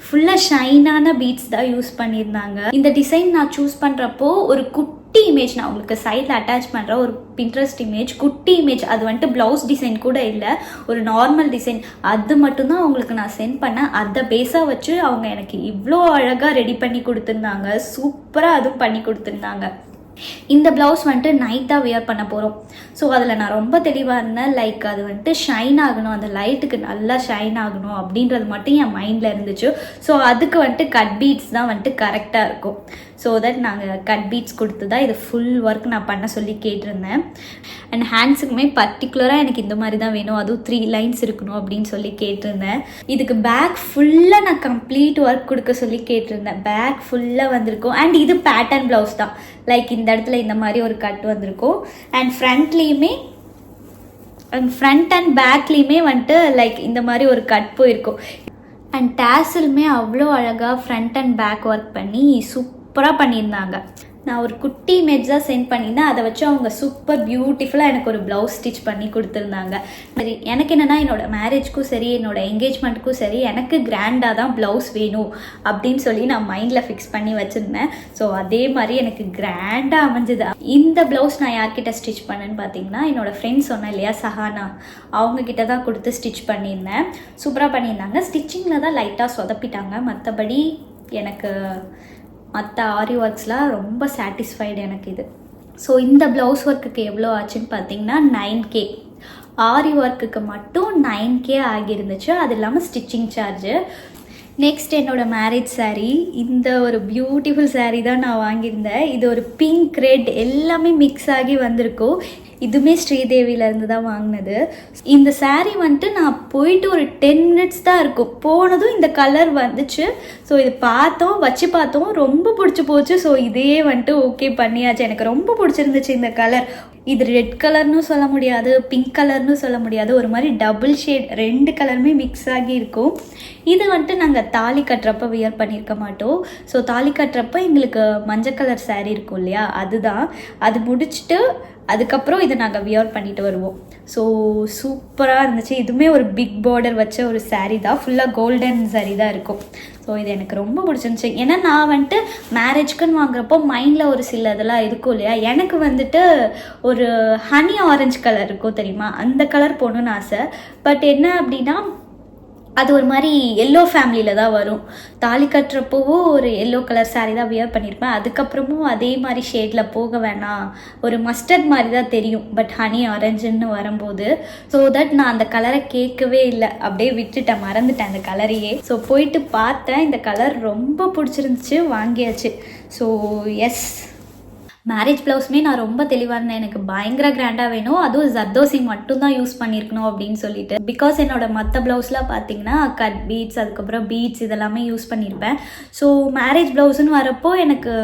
ஃபுல்லாக ஷைனான பீட்ஸ் தான் யூஸ் பண்ணியிருந்தாங்க. இந்த டிசைன் நான் சூஸ் பண்ணுறப்போ ஒரு குட்டி இமேஜ் நான் உங்களுக்கு சைடில் அட்டாச் பண்ணுற ஒரு பின்ட்ரெஸ்ட் இமேஜ், குட்டி இமேஜ், அது வந்துட்டு ப்ளவுஸ் டிசைன் கூட இல்லை, ஒரு நார்மல் டிசைன், அது மட்டும்தான் அவங்களுக்கு நான் சென்ட் பண்ணேன். அதை பேஸாக வச்சு அவங்க எனக்கு இவ்வளோ அழகாக ரெடி பண்ணி கொடுத்துருந்தாங்க, சூப்பராக அதுவும் பண்ணி கொடுத்துருந்தாங்க. இந்த ப்ளவுஸ் வந்துட்டு நைட் தான் வியர் பண்ண போகிறோம். ஸோ அதில் நான் ரொம்ப தெளிவாக இருந்தேன், லைக் அது வந்துட்டு ஷைன் ஆகணும், அந்த லைட்டுக்கு நல்லா ஷைன் ஆகணும் அப்படின்றது மட்டும் என் மைண்டில் இருந்துச்சு. ஸோ அதுக்கு வந்துட்டு கட் பீட்ஸ் தான் வந்துட்டு கரெக்டாக இருக்கும். ஸோ தட் நாங்கள் கட் பீட்ஸ் கொடுத்து தான் இது ஃபுல் ஒர்க் நான் பண்ண சொல்லி கேட்டிருந்தேன். அண்ட் ஹேண்ட்ஸுக்குமே பர்டிகுலராக எனக்கு இந்த மாதிரி தான் வேணும், அதுவும் 3 லைன்ஸ் இருக்கணும் அப்படின்னு சொல்லி கேட்டிருந்தேன். இதுக்கு பேக் ஃபுல்லாக நான் கம்ப்ளீட் ஒர்க் கொடுக்க சொல்லி கேட்டிருந்தேன். பேக் ஃபுல்லாக வந்திருக்கும். அண்ட் இது பேட்டர்ன் ப்ளவுஸ் தான், லைக் இந்த இடத்துல இந்த மாதிரி ஒரு கட் வந்திருக்கும். அண்ட் ஃப்ரண்ட் அண்ட் பேக்லேயுமே வந்துட்டு லைக் இந்த மாதிரி ஒரு கட் போயிருக்கும். அண்ட் டேசலுமே அவ்வளோ அழகாக ஃப்ரண்ட் அண்ட் பேக் ஒர்க் பண்ணி சூப்பராக பண்ணியிருந்தாங்க. நான் ஒரு குட்டி இமேஜ் தான் சென்ட் பண்ணியிருந்தேன், அதை வச்சு அவங்க சூப்பர் பியூட்டிஃபுல்லாக எனக்கு ஒரு ப்ளவுஸ் ஸ்டிச் பண்ணி கொடுத்துருந்தாங்க. சரி, எனக்கு என்னென்னா என்னோடய மேரேஜ்க்கும் சரி என்னோடய என்கேஜ்மெண்ட்டுக்கும் சரி எனக்கு கிராண்டாக தான் ப்ளவுஸ் வேணும் அப்படின்னு சொல்லி நான் மைண்டில் ஃபிக்ஸ் பண்ணி வச்சுருந்தேன். ஸோ அதே மாதிரி எனக்கு கிராண்டாக அமைஞ்சது. இந்த ப்ளவுஸ் நான் யார்கிட்ட ஸ்டிச் பண்ணேன்னு பார்த்தீங்கன்னா என்னோடய ஃப்ரெண்ட்ஸ் சொன்னேன் இல்லையா, சஹானா, அவங்கக்கிட்ட தான் கொடுத்து ஸ்டிச் பண்ணியிருந்தேன். சூப்பராக பண்ணியிருந்தாங்க. ஸ்டிச்சிங்கில் தான் லைட்டாக சொதப்பிட்டாங்க, மற்றபடி எனக்கு மற்ற ஆரி ஒர்க்ஸ்லாம் ரொம்ப சாட்டிஸ்ஃபைடு எனக்கு இது. ஸோ இந்த ப்ளவுஸ் ஒர்க்குக்கு எவ்வளோ ஆச்சுன்னு பார்த்தீங்கன்னா 9K. ஆரி ஒர்க்குக்கு மட்டும் 9K ஆகியிருந்துச்சு, அது இல்லாமல் ஸ்டிச்சிங் சார்ஜு. நெக்ஸ்ட் என்னோடய மேரேஜ் saree, இந்த ஒரு பியூட்டிஃபுல் saree தான் நான் வாங்கியிருந்தேன். இது ஒரு பிங்க் ரெட் எல்லாமே மிக்ஸ் ஆகி வந்திருக்கும். இதுவுமே ஸ்ரீதேவியிலேருந்து தான் வாங்கினது. இந்த saree வந்துட்டு நான் போயிட்டு ஒரு 10 மினிட்ஸ் தான் இருக்கும், போனதும் இந்த கலர் வந்துச்சு. ஸோ இது வச்சு பார்த்தோம், ரொம்ப பிடிச்சி போச்சு. ஸோ இதே வந்துட்டு ஓகே பண்ணியாச்சு. எனக்கு ரொம்ப பிடிச்சிருந்துச்சு இந்த கலர். இது ரெட் கலர்னு சொல்ல முடியாது, பிங்க் கலர்னு சொல்ல முடியாது, ஒரு மாதிரி டபுள் ஷேட், 2 கலருமே மிக்ஸ் ஆகி இருக்கும். இது வந்துட்டு நாங்கள் தாலி கட்டுறப்ப வியர் பண்ணியிருக்க மாட்டோம். ஸோ தாலி கட்டுறப்ப எங்களுக்கு மஞ்சள் கலர் saree இருக்கும் இல்லையா, அதுதான். அது முடிச்சுட்டு அதுக்கப்புறம் இதை நாங்கள் வியர் பண்ணிட்டு வருவோம். ஸோ சூப்பராக இருந்துச்சு. இதுவுமே ஒரு பிக் பார்டர் வச்ச ஒரு saree தான், ஃபுல்லாக கோல்டன் saree தான் இருக்கும். ஸோ இது எனக்கு ரொம்ப பிடிச்சிருந்துச்சு. ஏன்னா நான் வந்துட்டு மேரேஜ்க்குன்னு வாங்குறப்போ மைண்டில் ஒரு சில இதெல்லாம் இருக்கும் இல்லையா, எனக்கு வந்துட்டு ஒரு ஹனி ஆரஞ்சு கலர் இருக்கும் தெரியுமா, அந்த கலர் போகணுன்னு ஆசை. பட் என்ன அப்படின்னா அது ஒரு மாதிரி எல்லோ ஃபேமிலியில் தான் வரும். தாலி கட்டுறப்போவும் ஒரு எல்லோ கலர் saree தான் வியர் பண்ணியிருப்பேன். அதுக்கப்புறமும் அதே மாதிரி ஷேடில் போக வேணாம், ஒரு மஸ்டர்ட் மாதிரி தான் தெரியும், பட் ஹனி ஆரஞ்சுன்னு வரும்போது. ஸோ தட் நான் அந்த கலரை கேட்கவே இல்லை, அப்படியே விட்டுட்டேன், மறந்துட்டேன் அந்த கலரையே. ஸோ போயிட்டு பார்த்தேன், இந்த கலர் ரொம்ப பிடிச்சிருந்துச்சு, வாங்கியாச்சு. ஸோ எஸ், மேரேஜ் ப்ளவுஸுமே நான் ரொம்ப தெளிவாக இருந்தேன், எனக்கு பயங்கர கிராண்டாக வேணும், அதுவும் ஜர்தோசி மட்டும்தான் யூஸ் பண்ணியிருக்கணும் அப்படின்னு சொல்லிட்டு. பிகாஸ் என்னோட மற்ற ப்ளவுஸ்லாம் பார்த்தீங்கன்னா கட் பீட்ஸ், அதுக்கப்புறம் பீட்ஸ் இதெல்லாமே யூஸ் பண்ணியிருப்பேன். ஸோ மேரேஜ் ப்ளவுஸுன்னு வரப்போ எனக்கு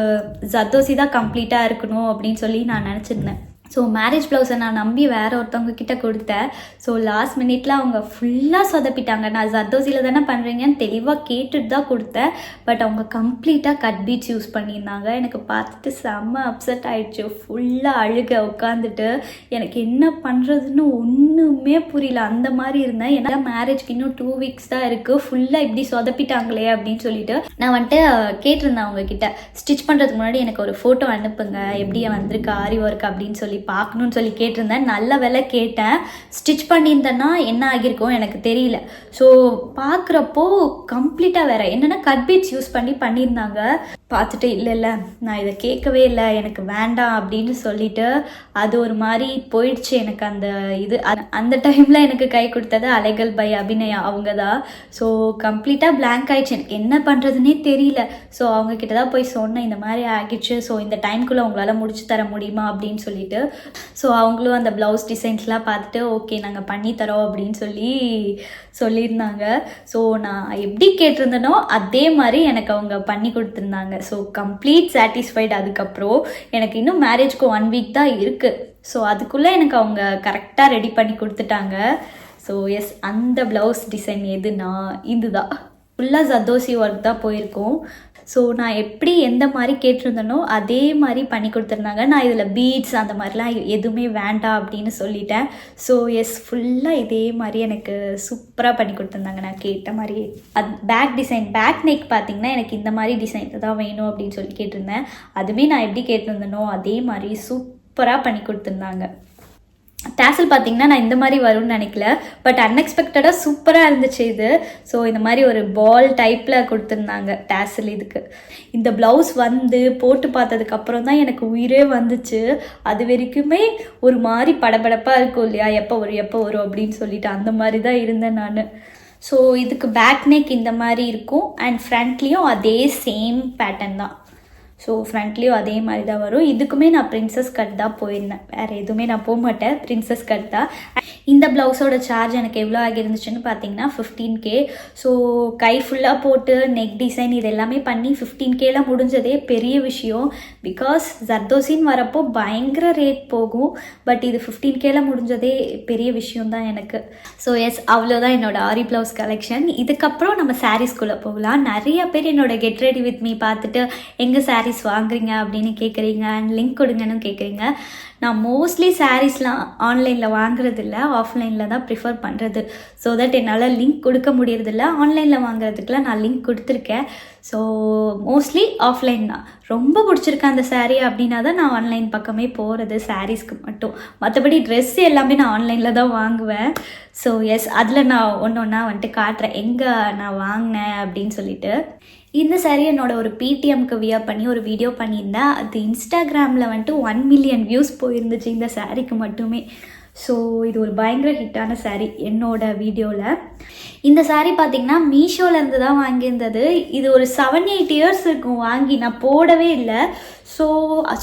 ஜர்தோசி தான் கம்ப்ளீட்டாக இருக்கணும் அப்படின்னு சொல்லி நான் நினச்சிருந்தேன். ஸோ மேரேஜ் ப்ளவுஸை நான் நம்பி வேறு ஒருத்தவங்க கிட்ட கொடுத்தேன். ஸோ லாஸ்ட் மினிட்ல அவங்க ஃபுல்லாக சொதப்பிட்டாங்க. நான் ஜர்தோசியில் தானே பண்ணுறீங்கன்னு தெளிவாக கேட்டுட்டு தான் கொடுத்தேன். பட் அவங்க கம்ப்ளீட்டாக கட் பீட்ஸ் யூஸ் பண்ணியிருந்தாங்க. எனக்கு பார்த்துட்டு செம்ம அப்செட் ஆகிடுச்சு. ஃபுல்லாக அழுக உட்காந்துட்டு எனக்கு என்ன பண்ணுறதுன்னு ஒன்றுமே புரியல. அந்த மாதிரி இருந்தேன். ஏன்னா மேரேஜ்க்கு இன்னும் 2 வீக்ஸ் தான் இருக்குது, ஃபுல்லாக இப்படி சொதப்பிட்டாங்களே அப்படின்னு சொல்லிட்டு நான் வந்துட்டு கேட்டிருந்தேன் அவங்க கிட்ட, ஸ்டிச் பண்ணுறதுக்கு முன்னாடி எனக்கு ஒரு ஃபோட்டோ அனுப்புங்க, எப்படி வந்திருக்கு ஆரி ஒர்க் அப்படின்னு சொல்லி பார்க்கணும்னு சொல்லி கேட்டிருந்தேன். நல்ல வேலை கேட்டேன். ஸ்டிச் பண்ணியிருந்தேன்னா என்ன ஆகியிருக்கும் எனக்கு தெரியல. ஸோ பார்க்குறப்போ கம்ப்ளீட்டாக வேறு என்னென்னா கட் பீட்ஸ் யூஸ் பண்ணியிருந்தாங்க. பார்த்துட்டு இல்லை நான் இதை கேட்கவே இல்லை, எனக்கு வேண்டாம் அப்படின்னு சொல்லிட்டு அது ஒரு மாதிரி போயிடுச்சு எனக்கு அந்த இது. அந்த டைமில் எனக்கு கை கொடுத்தது அலைகள் பை அபிநயா அவங்க தான். ஸோ கம்ப்ளீட்டாக பிளாங்க் ஆகிடுச்சு, எனக்கு என்ன பண்ணுறதுனே தெரியல. ஸோ அவங்கக்கிட்ட தான் போய் சொன்னேன், இந்த மாதிரி ஆகிடுச்சு, ஸோ இந்த டைம்குள்ளே உங்களால் முடிச்சு தர முடியுமா அப்படின்னு சொல்லிட்டு. ஸோ அவங்களும் அந்த ப்ளவுஸ் டிசைன்ஸ்லாம் பார்த்துட்டு ஓகே நாங்கள் பண்ணித்தரோம் அப்படின்னு சொல்லியிருந்தாங்க. ஸோ நான் எப்படி கேட்டிருந்தேனோ அதே மாதிரி எனக்கு அவங்க பண்ணி கொடுத்துருந்தாங்க. So complete satisfied. அதுக்கப்புறம் எனக்கு இன்னும் மேரேஜ்க்கு 1 வீக் தான் இருக்குது. ஸோ அதுக்குள்ளே எனக்கு அவங்க கரெக்டாக ரெடி பண்ணி கொடுத்துட்டாங்க. ஸோ எஸ், அந்த ப்ளவுஸ் டிசைன் எதுனா இதுதான். ஃபுல்லாக ஜர்தோசி ஒர்க் தான் போயிருக்கோம். ஸோ நான் எப்படி எந்த மாதிரி கேட்டிருந்தேனோ அதே மாதிரி பண்ணி கொடுத்துருந்தாங்க. நான் இதில் பீட்ஸ் அந்த மாதிரிலாம் எதுவுமே வேண்டாம் அப்படின்னு சொல்லிட்டேன். ஸோ எஸ், ஃபுல்லாக இதே மாதிரி எனக்கு சூப்பராக பண்ணி கொடுத்துருந்தாங்க நான் கேட்ட மாதிரி. அது பேக் டிசைன், பேக் நெக் பார்த்திங்கன்னா எனக்கு இந்த மாதிரி டிசைன் தான் வேணும் அப்படின்னு சொல்லி கேட்டிருந்தேன். அதுவுமே நான் எப்படி கேட்டிருந்தேனோ அதே மாதிரி சூப்பராக பண்ணி கொடுத்துருந்தாங்க. டேசல் பார்த்திங்கன்னா நான் இந்த மாதிரி வரும்னு நினைக்கல, பட் அன்எக்ஸ்பெக்டடாக சூப்பராக இருந்துச்சு இது. ஸோ இந்த மாதிரி ஒரு பால் டைப்பில் கொடுத்துருந்தாங்க டேசல் இதுக்கு. இந்த ப்ளவுஸ் வந்து போட்டு பார்த்ததுக்கப்புறம் தான் எனக்கு உயிரே வந்துச்சு. அது வரைக்குமே ஒரு மாதிரி படபடப்பாக இருக்கும் இல்லையா, எப்போ வரும் அப்படின்னு சொல்லிட்டு அந்த மாதிரி தான் இருந்தேன் நான். ஸோ இதுக்கு பேக் நெக் இந்த மாதிரி இருக்கும் அண்ட் ஃப்ரண்ட்லேயும் அதே சேம் பேட்டர்ன் தான். ஸோ ஃப்ரண்ட்லேயும் அதே மாதிரி தான் வரும். இதுக்குமே நான் பிரின்சஸ் கட் தான் போயிருந்தேன், வேறு எதுவுமே நான் போக மாட்டேன், பிரின்சஸ் கட் தான். இந்த ப்ளவுஸோட சார்ஜ் எனக்கு எவ்வளோ ஆகியிருந்துச்சுன்னு பார்த்தீங்கன்னா 15K. ஸோ கை ஃபுல்லாக போட்டு நெக் டிசைன் இது எல்லாமே பண்ணி 15Kலாம் முடிஞ்சதே பெரிய விஷயம். பிகாஸ் ஜர்தோசின்னு வரப்போ பயங்கர ரேட் போகும், பட் இது 15Kலாம் முடிஞ்சதே பெரிய விஷயம் தான் எனக்கு. ஸோ எஸ், அவ்வளோதான் என்னோட ஆரி ப்ளவுஸ் கலெக்ஷன். இதுக்கப்புறம் நம்ம சாரீஸ்குள்ளே போகலாம். நிறைய பேர் என்னோட கெட் ரெடி வித் மீ பார்த்துட்டு எங்கே சாரீஸ் வாங்குறீங்க அப்படின்னு கேட்குறீங்க அண்ட் லிங்க் கொடுங்கன்னு கேட்குறீங்க. நான் மோஸ்ட்லி சாரீஸ்லாம் ஆன்லைனில் வாங்குறதில்ல, ஆஃப்லைனில் தான் ப்ரிஃபர் பண்ணுறது. ஸோ தட் என்னால் லிங்க் கொடுக்க முடியறதில்ல. ஆன்லைனில் வாங்குறதுக்குலாம் நான் லிங்க் கொடுத்துருக்கேன். ஸோ மோஸ்ட்லி ஆஃப்லைன் தான். ரொம்ப பிடிச்சிருக்கேன் அந்த சாரீ அப்படின்னா தான் நான் ஆன்லைன் பக்கமே போகிறது, சாரீஸ்க்கு மட்டும். மற்றபடி ட்ரெஸ் எல்லாமே நான் ஆன்லைனில் தான் வாங்குவேன். ஸோ எஸ், அதில் நான் ஒன்றா வந்துட்டு காட்டுறேன் எங்கே நான் வாங்கினேன் அப்படின்னு சொல்லிட்டு. இந்த சாரீ என்னோட ஒரு பிடிஎம்க்கு வியர் பண்ணி ஒரு வீடியோ பண்ணியிருந்தேன். அது இன்ஸ்டாகிராமில் வந்துட்டு 1 மில்லியன் வியூஸ் போயிருந்துச்சு இந்த சாரீக்கு மட்டுமே. ஸோ இது ஒரு பயங்கர ஹிட்டான சாரீ என்னோட வீடியோவில். இந்த சாரீ பார்த்திங்கன்னா மீஷோலேருந்து தான் வாங்கியிருந்தது. இது ஒரு 7-8 இயர்ஸ் இருக்கும் வாங்கி, நான் போடவே இல்லை. ஸோ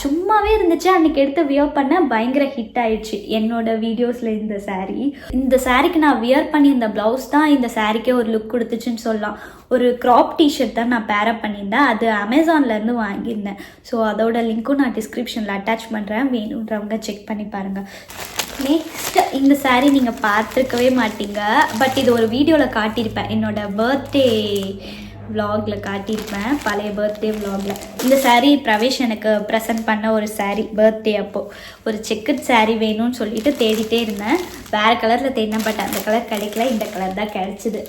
சும்மாவே இருந்துச்சு. அன்றைக்கி எடுத்து வியர் பண்ண பயங்கர ஹிட் ஆயிடுச்சு என்னோட வீடியோஸில் இந்த சாரீ. இந்த சாரீக்கு நான் வியர் பண்ணி இந்த ப்ளவுஸ் தான் இந்த சாரீக்கே ஒரு லுக் கொடுத்துச்சுன்னு சொல்லலாம். ஒரு க்ராப் டிஷர்ட் தான் நான் பேரப் பண்ணியிருந்தேன். அது அமேசான்லேருந்து வாங்கியிருந்தேன். ஸோ அதோட லிங்க்கும் நான் டிஸ்கிரிப்ஷனில் அட்டாச் பண்ணுறேன், வேணுன்றவங்க செக் பண்ணி பாருங்கள். நெக்ஸ்ட் இந்த சாரீ நீங்கள் பார்த்துருக்கவே மாட்டீங்க, பட் இது ஒரு வீடியோவில் காட்டியிருப்பேன், என்னோடய பர்த்டே விலாகில் காட்டியிருப்பேன், பழைய பர்த்டே விலாகில். இந்த சாரீ பிரவேஷ் எனக்கு ப்ரெசென்ட் பண்ண ஒரு சாரீ பர்த்டே அப்போது. ஒரு செக்குட் சாரீ வேணும்னு சொல்லிட்டு தேடிட்டே இருந்தேன். வேறு கலரில் தேடினேன், பட் அந்த கலர் கிடைக்கல, இந்த கலர் தான் கிடச்சிது.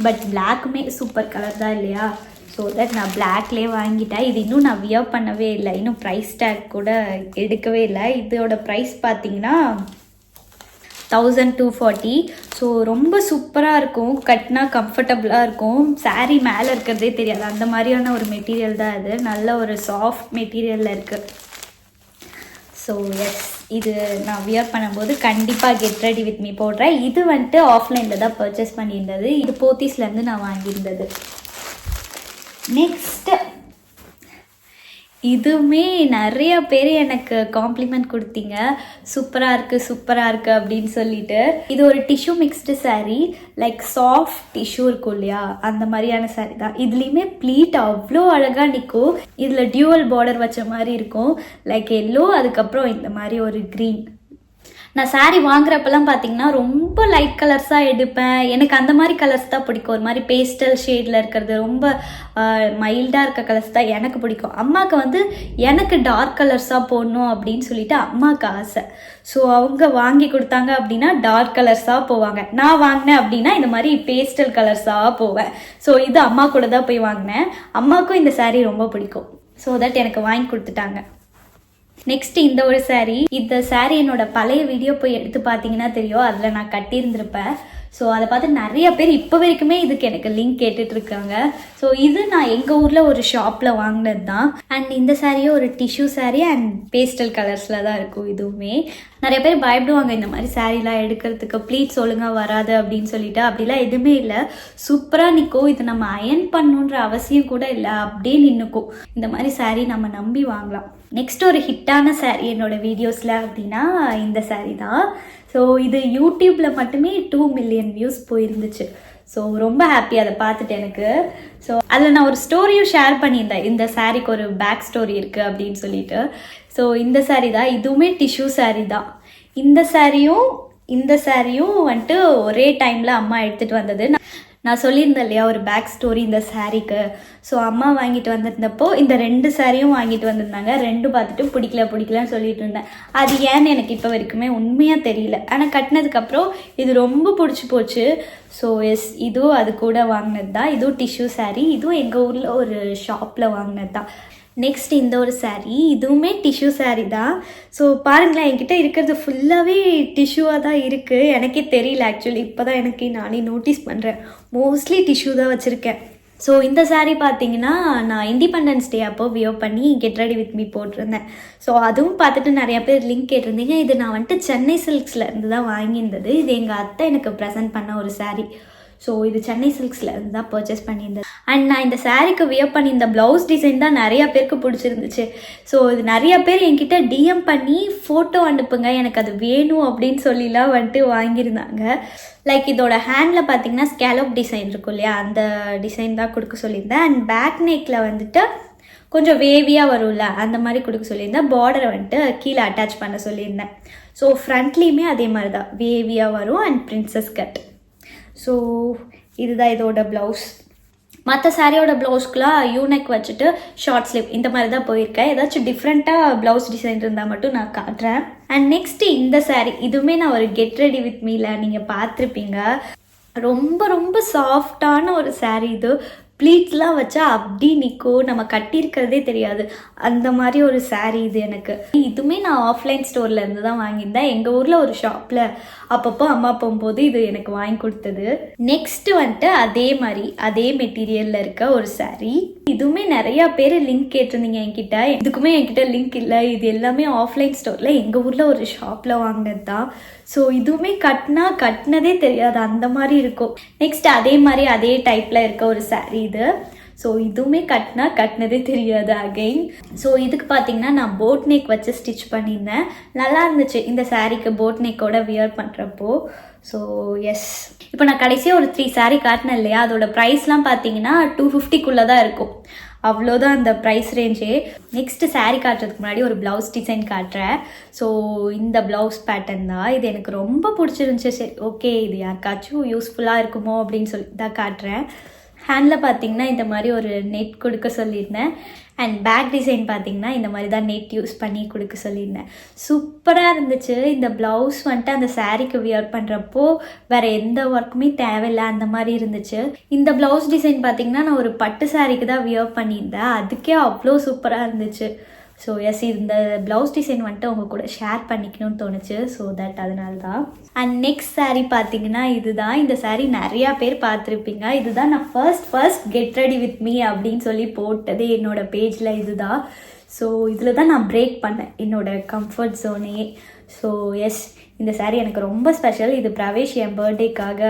பட் பிளாக்குமே சூப்பர் கலர் தான் இல்லையா. ஸோ தட் நான் பிளாக்லேயே வாங்கிட்டேன். இது இன்னும் நான் வியர் பண்ணவே இல்லை, இன்னும் ப்ரைஸ் டேக் கூட எடுக்கவே இல்லை. இதோட ப்ரைஸ் பார்த்தீங்கன்னா 1240. ஸோ ரொம்ப சூப்பராக இருக்கும், கட்டினா கம்ஃபர்டபுளாக இருக்கும். சாரீ மேலே இருக்கிறதே தெரியாது, அந்த மாதிரியான ஒரு மெட்டீரியல் தான் இது. நல்ல ஒரு சாஃப்ட் மெட்டீரியலில் இருக்குது. ஸோ எஸ், இது நான் வியர் பண்ணும்போது கண்டிப்பாக கெட் ரெடி வித் மீ போடுறேன். இது வந்துட்டு ஆஃப்லைனில் தான் பர்ச்சேஸ் பண்ணியிருந்தது. இது போத்தீஸ்லேருந்து நான் வாங்கியிருந்தது. நெக்ஸ்ட்டு இதுவுமே நிறைய பேர் எனக்கு காம்ப்ளிமெண்ட் கொடுத்தீங்க, சூப்பராக இருக்குது அப்படின்னு சொல்லிட்டு. இது ஒரு tissue mixed saree, like soft tissue இருக்கும் இல்லையா, அந்த மாதிரியான saree தான். இதுலேயுமே ப்ளீட் அவ்வளோ அழகாக நிற்கும். இதில் டியூவல் பார்டர் வச்ச மாதிரி இருக்கும், லைக் எல்லோ, அதுக்கப்புறம் இந்த மாதிரி ஒரு க்ரீன். நான் saree வாங்குறப்பெல்லாம் பார்த்தீங்கன்னா ரொம்ப லைட் கலர்ஸாக எடுப்பேன். எனக்கு அந்த மாதிரி கலர்ஸ் தான் பிடிக்கும். ஒரு மாதிரி பேஸ்டல் ஷேடில் இருக்கிறது, ரொம்ப மைல்டாக இருக்க கலர்ஸ் தான் எனக்கு பிடிக்கும். அம்மாவுக்கு வந்து எனக்கு டார்க் கலர்ஸாக போடணும் அப்படின்னு சொல்லிட்டு அம்மாவுக்கு ஆசை. ஸோ அவங்க வாங்கி கொடுத்தாங்க அப்படின்னா டார்க் கலர்ஸாக போவாங்க. நான் வாங்கினேன் அப்படின்னா இந்த மாதிரி பேஸ்டல் கலர்ஸாக போவேன். ஸோ இது அம்மா கூட தான் போய் வாங்கினேன். அம்மாவுக்கும் இந்த saree ரொம்ப பிடிக்கும். ஸோ தட் எனக்கு வாங்கி கொடுத்துட்டாங்க. நெக்ஸ்ட் இந்த ஒரு saree. இந்த saree என்னோட பழைய வீடியோ போய் எடுத்து பார்த்தீங்கன்னா தெரியும், அதில் நான் கட்டியிருந்திருப்பேன். ஸோ அதை பார்த்து நிறைய பேர் இப்போ வரைக்குமே இதுக்கு எனக்கு லிங்க் கேட்டுட்ருக்காங்க. ஸோ இது நான் எங்கள் ஊரில் ஒரு ஷாப்பில் வாங்கினது தான். அண்ட் இந்த சாரியும் ஒரு டிஷ்யூ saree அண்ட் பேஸ்டல் கலர்ஸில் தான் இருக்கும். இதுவுமே நிறைய பேர் பயப்படுவாங்க இந்த மாதிரி சாரீலாம் எடுக்கிறதுக்கு, ப்ளீட்ஸ் ஒழுங்காக வராது அப்படின்னு சொல்லிட்டு. அப்படிலாம் எதுவுமே இல்லை, சூப்பராக நிற்கும். இது நம்ம அயன் பண்ணணுன்ற அவசியம் கூட இல்லை, அப்படியே நின்றுக்கும். இந்த மாதிரி saree நம்ம நம்பி வாங்கலாம். நெக்ஸ்ட் ஒரு ஹிட்டான saree என்னோடய வீடியோஸில் அப்படின்னா இந்த saree தான். ஸோ இது யூடியூப்பில் மட்டுமே 2 மில்லியன் வியூஸ் போயிருந்துச்சு. ஸோ ரொம்ப ஹாப்பி அதை பார்த்துட்டு எனக்கு. ஸோ அதில் நான் ஒரு ஸ்டோரியும் ஷேர் பண்ணியிருந்தேன், இந்த சாரீக்கு ஒரு பேக் ஸ்டோரி இருக்குது அப்படின்னு சொல்லிட்டு. ஸோ இந்த saree தான், இதுவுமே டிஷ்யூ saree தான். இந்த சாரியும் வந்துட்டு ஒரே டைமில் அம்மா எடுத்துகிட்டு வந்தது. நான் சொல்லியிருந்தேன் இல்லையா ஒரு பேக் ஸ்டோரி இந்த சாரீக்கு. ஸோ அம்மா வாங்கிட்டு வந்திருந்தப்போ இந்த 2 சாரியும் வாங்கிட்டு வந்திருந்தாங்க. 2 பார்த்துட்டு பிடிக்கலன்னு சொல்லிட்டு இருந்தேன். அது ஏன்னு எனக்கு இப்போ வரைக்குமே உண்மையாக தெரியல. ஆனால் கட்டினதுக்கப்புறம் இது ரொம்ப பிடிச்சி போச்சு. ஸோ எஸ், இதுவும் அது கூட வாங்கினது தான். இதுவும் டிஷ்யூ saree, இதுவும் எங்கள் ஊரில் ஒரு ஷாப்பில் வாங்கினது தான். நெக்ஸ்ட் இந்த ஒரு saree, இதுவுமே டிஷ்யூ saree தான். ஸோ பாருங்களேன், என்கிட்ட இருக்கிறது ஃபுல்லாகவே டிஷ்யூவாக தான் இருக்குது. எனக்கே தெரியல ஆக்சுவலி, இப்போ தான் நானே நோட்டீஸ் பண்ணுறேன். மோஸ்ட்லி டிஷ்யூ தான் வச்சுருக்கேன். ஸோ இந்த saree பார்த்தீங்கன்னா நான் இண்டிபெண்டன்ஸ் டே அப்போ வியர் பண்ணி கெட் ரெடி வித் மீ போட்டிருந்தேன். ஸோ அதுவும் பார்த்துட்டு நிறையா பேர் லிங்க் கேட்டிருந்தீங்க. இது நான் வந்துட்டு சென்னை சில்க்ஸில் இருந்து தான் வாங்கியிருந்தது. இது எங்கள் அத்தை எனக்கு ப்ரெசென்ட் பண்ண ஒரு saree. ஸோ இது சென்னை சில்க்ஸில் இருந்து தான் பர்ச்சேஸ் பண்ணியிருந்தது. அண்ட் நான் இந்த சாரீக்கு வியர் பண்ணி இந்த ப்ளவுஸ் டிசைன் தான் நிறையா பேருக்கு பிடிச்சிருந்துச்சு. ஸோ இது நிறையா பேர் என்கிட்ட டிஎம் பண்ணி ஃபோட்டோ அனுப்புங்க, எனக்கு அது வேணும் அப்படின்னு சொல்லிலாம் வந்துட்டு வாங்கியிருந்தாங்க. லைக் இதோட ஹேண்டில் பார்த்தீங்கன்னா ஸ்கேலப் டிசைன் இருக்கும் இல்லையா, அந்த டிசைன் தான் கொடுக்க சொல்லியிருந்தேன். அண்ட் பேக் நெக்கில் வந்துட்டு கொஞ்சம் வேவியாக வரும்ல, அந்த மாதிரி கொடுக்க சொல்லியிருந்தேன். பார்டரை வந்துட்டு கீழே அட்டாச் பண்ண சொல்லியிருந்தேன். ஸோ ஃப்ரண்ட்லேயுமே அதே மாதிரி தான் வேவியாக வரும் அண்ட் பிரின்சஸ் கட். ஸோ இதுதான் இதோட ப்ளவுஸ். மற்ற சாரியோட ப்ளவுஸ்க்குலாம் யூனெக் வச்சுட்டு ஷார்ட் ஸ்லீவ் இந்த மாதிரி தான் போயிருக்கேன். ஏதாச்சும் டிஃப்ரெண்ட்டாக ப்ளவுஸ் டிசைன் இருந்தால் மட்டும் நான் காட்டுறேன். அண்ட் நெக்ஸ்ட்டு இந்த saree, இதுவுமே நான் ஒரு கெட் ரெடி வித் மீல நீங்கள் பார்த்துருப்பீங்க. ரொம்ப ரொம்ப சாஃப்டான ஒரு saree. இது ப்ளீட்ஸ்லாம் வச்சா அப்படி நிற்கும், நம்ம கட்டியிருக்கிறதே தெரியாது, அந்த மாதிரி ஒரு saree இது எனக்கு. இதுவுமே நான் ஆஃப்லைன் ஸ்டோரில் இருந்து தான் வாங்கியிருந்தேன். எங்கள் ஊரில் ஒரு ஷாப்பில் அப்பப்போ அம்மா போகும்போது இது எனக்கு வாங்கி கொடுத்தது. நெக்ஸ்ட் வந்துட்டு அதே மெட்டீரியலில் இருக்க ஒரு saree. இதுவுமே நிறையா பேர் லிங்க் கேட்டிருந்தீங்க என்கிட்ட. இதுக்குமே என்கிட்ட லிங்க் இல்லை. இது எல்லாமே ஆஃப்லைன் ஸ்டோரில் எங்கள் ஊரில் ஒரு ஷாப்பில் வாங்கினது தான். ஸோ இதுவுமே கட்டினதே தெரியாது, அந்த மாதிரி இருக்கும். நெக்ஸ்ட் அதே டைப்பில் இருக்க ஒரு saree இது. ஸோ இதுவுமே கட்டினதே தெரியாது அகெயின். ஸோ இதுக்கு பார்த்தீங்கன்னா நான் போட் நெக் வச்சு ஸ்டிச் பண்ணியிருந்தேன். நல்லா இருந்துச்சு இந்த சாரீக்கு போட் நெக்கோட வியர் பண்ணுறப்போ. ஸோ எஸ், இப்போ நான் கடைசியாக ஒரு 3 saree காட்டினேன் இல்லையா, அதோட ப்ரைஸ்லாம் பார்த்தீங்கன்னா 250க்குள்ளே தான் இருக்கும். அவ்வளோதான் அந்த ப்ரைஸ் ரேஞ்சே. நெக்ஸ்ட்டு saree காட்டுறதுக்கு முன்னாடி ஒரு ப்ளவுஸ் டிசைன் காட்டுறேன். ஸோ இந்த ப்ளவுஸ் பேட்டர்ன் தான். இது எனக்கு ரொம்ப பிடிச்சிருந்துச்சி. சரி, ஓகே, இது யாருக்காச்சும் யூஸ்ஃபுல்லாக இருக்குமோ அப்படின்னு சொல்லி தான் காட்டுறேன். ஹேண்டில் பார்த்தீங்கன்னா இந்த மாதிரி ஒரு நெட் கொடுக்க சொல்லியிருந்தேன். அண்ட் பேக் டிசைன் பார்த்தீங்கன்னா இந்த மாதிரி தான் நெட் யூஸ் பண்ணி கொடுக்க சொல்லியிருந்தேன். சூப்பராக இருந்துச்சு. இந்த ப்ளவுஸ் வந்துட்டு அந்த சாரீக்கு வியர் பண்ணுறப்போ வேறு எந்த ஒர்க்குமே தேவையில்லை, அந்த மாதிரி இருந்துச்சு. இந்த ப்ளவுஸ் டிசைன் பார்த்தீங்கன்னா நான் ஒரு பட்டு சாரீக்கு தான் வியர் பண்ணியிருந்தேன். அதுக்கே அவ்வளோ சூப்பராக இருந்துச்சு. ஸோ எஸ், இந்த ப்ளவுஸ் டிசைன் வந்துட்டு உங்கள் கூட ஷேர் பண்ணிக்கணும்னு தோணுச்சு. ஸோ தட் அதனால தான். அண்ட் நெக்ஸ்ட் saree பார்த்தீங்கன்னா இதுதான். இந்த saree நிறையா பேர் பார்த்துருப்பீங்க. இதுதான் நான் first get ready with me அப்படின்னு சொல்லி போட்டதே என்னோட பேஜில். இதுதான். ஸோ இதில் தான் நான் பிரேக் பண்ணேன் என்னோட கம்ஃபர்ட் ஜோனையே. ஸோ எஸ், இந்த saree எனக்கு ரொம்ப ஸ்பெஷல். இது பிரவேஷ் என் பர்த்டேக்காக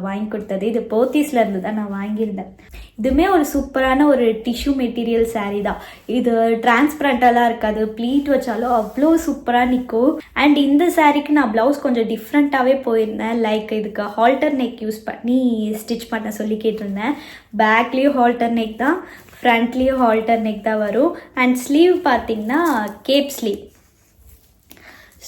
வாங்கி கொடுத்தது. இது போத்தீஸ்ல இருந்து தான் நான் வாங்கியிருந்தேன். இதுவுமே ஒரு சூப்பரான ஒரு டிஷ்யூ மெட்டீரியல் saree தான். இது டிரான்ஸ்பரண்டெல்லாம் இருக்காது, ப்ளீட் வச்சாலும் அவ்வளோ சூப்பராக நிற்கும். அண்ட் இந்த சாரீக்கு நான் ப்ளவுஸ் கொஞ்சம் டிஃப்ரெண்ட்டாகவே போயிருந்தேன். லைக் இதுக்கு ஹால்டர் நெக் யூஸ் பண்ணி ஸ்டிச் பண்ண சொல்லி கேட்டிருந்தேன். பேக்லேயும் ஹால்டர் நெக் தான், ஃப்ரண்ட்லேயும் ஹால்டர் நெக் தான் வரும். அண்ட் ஸ்லீவ் பார்த்தீங்கன்னா gap sleeve.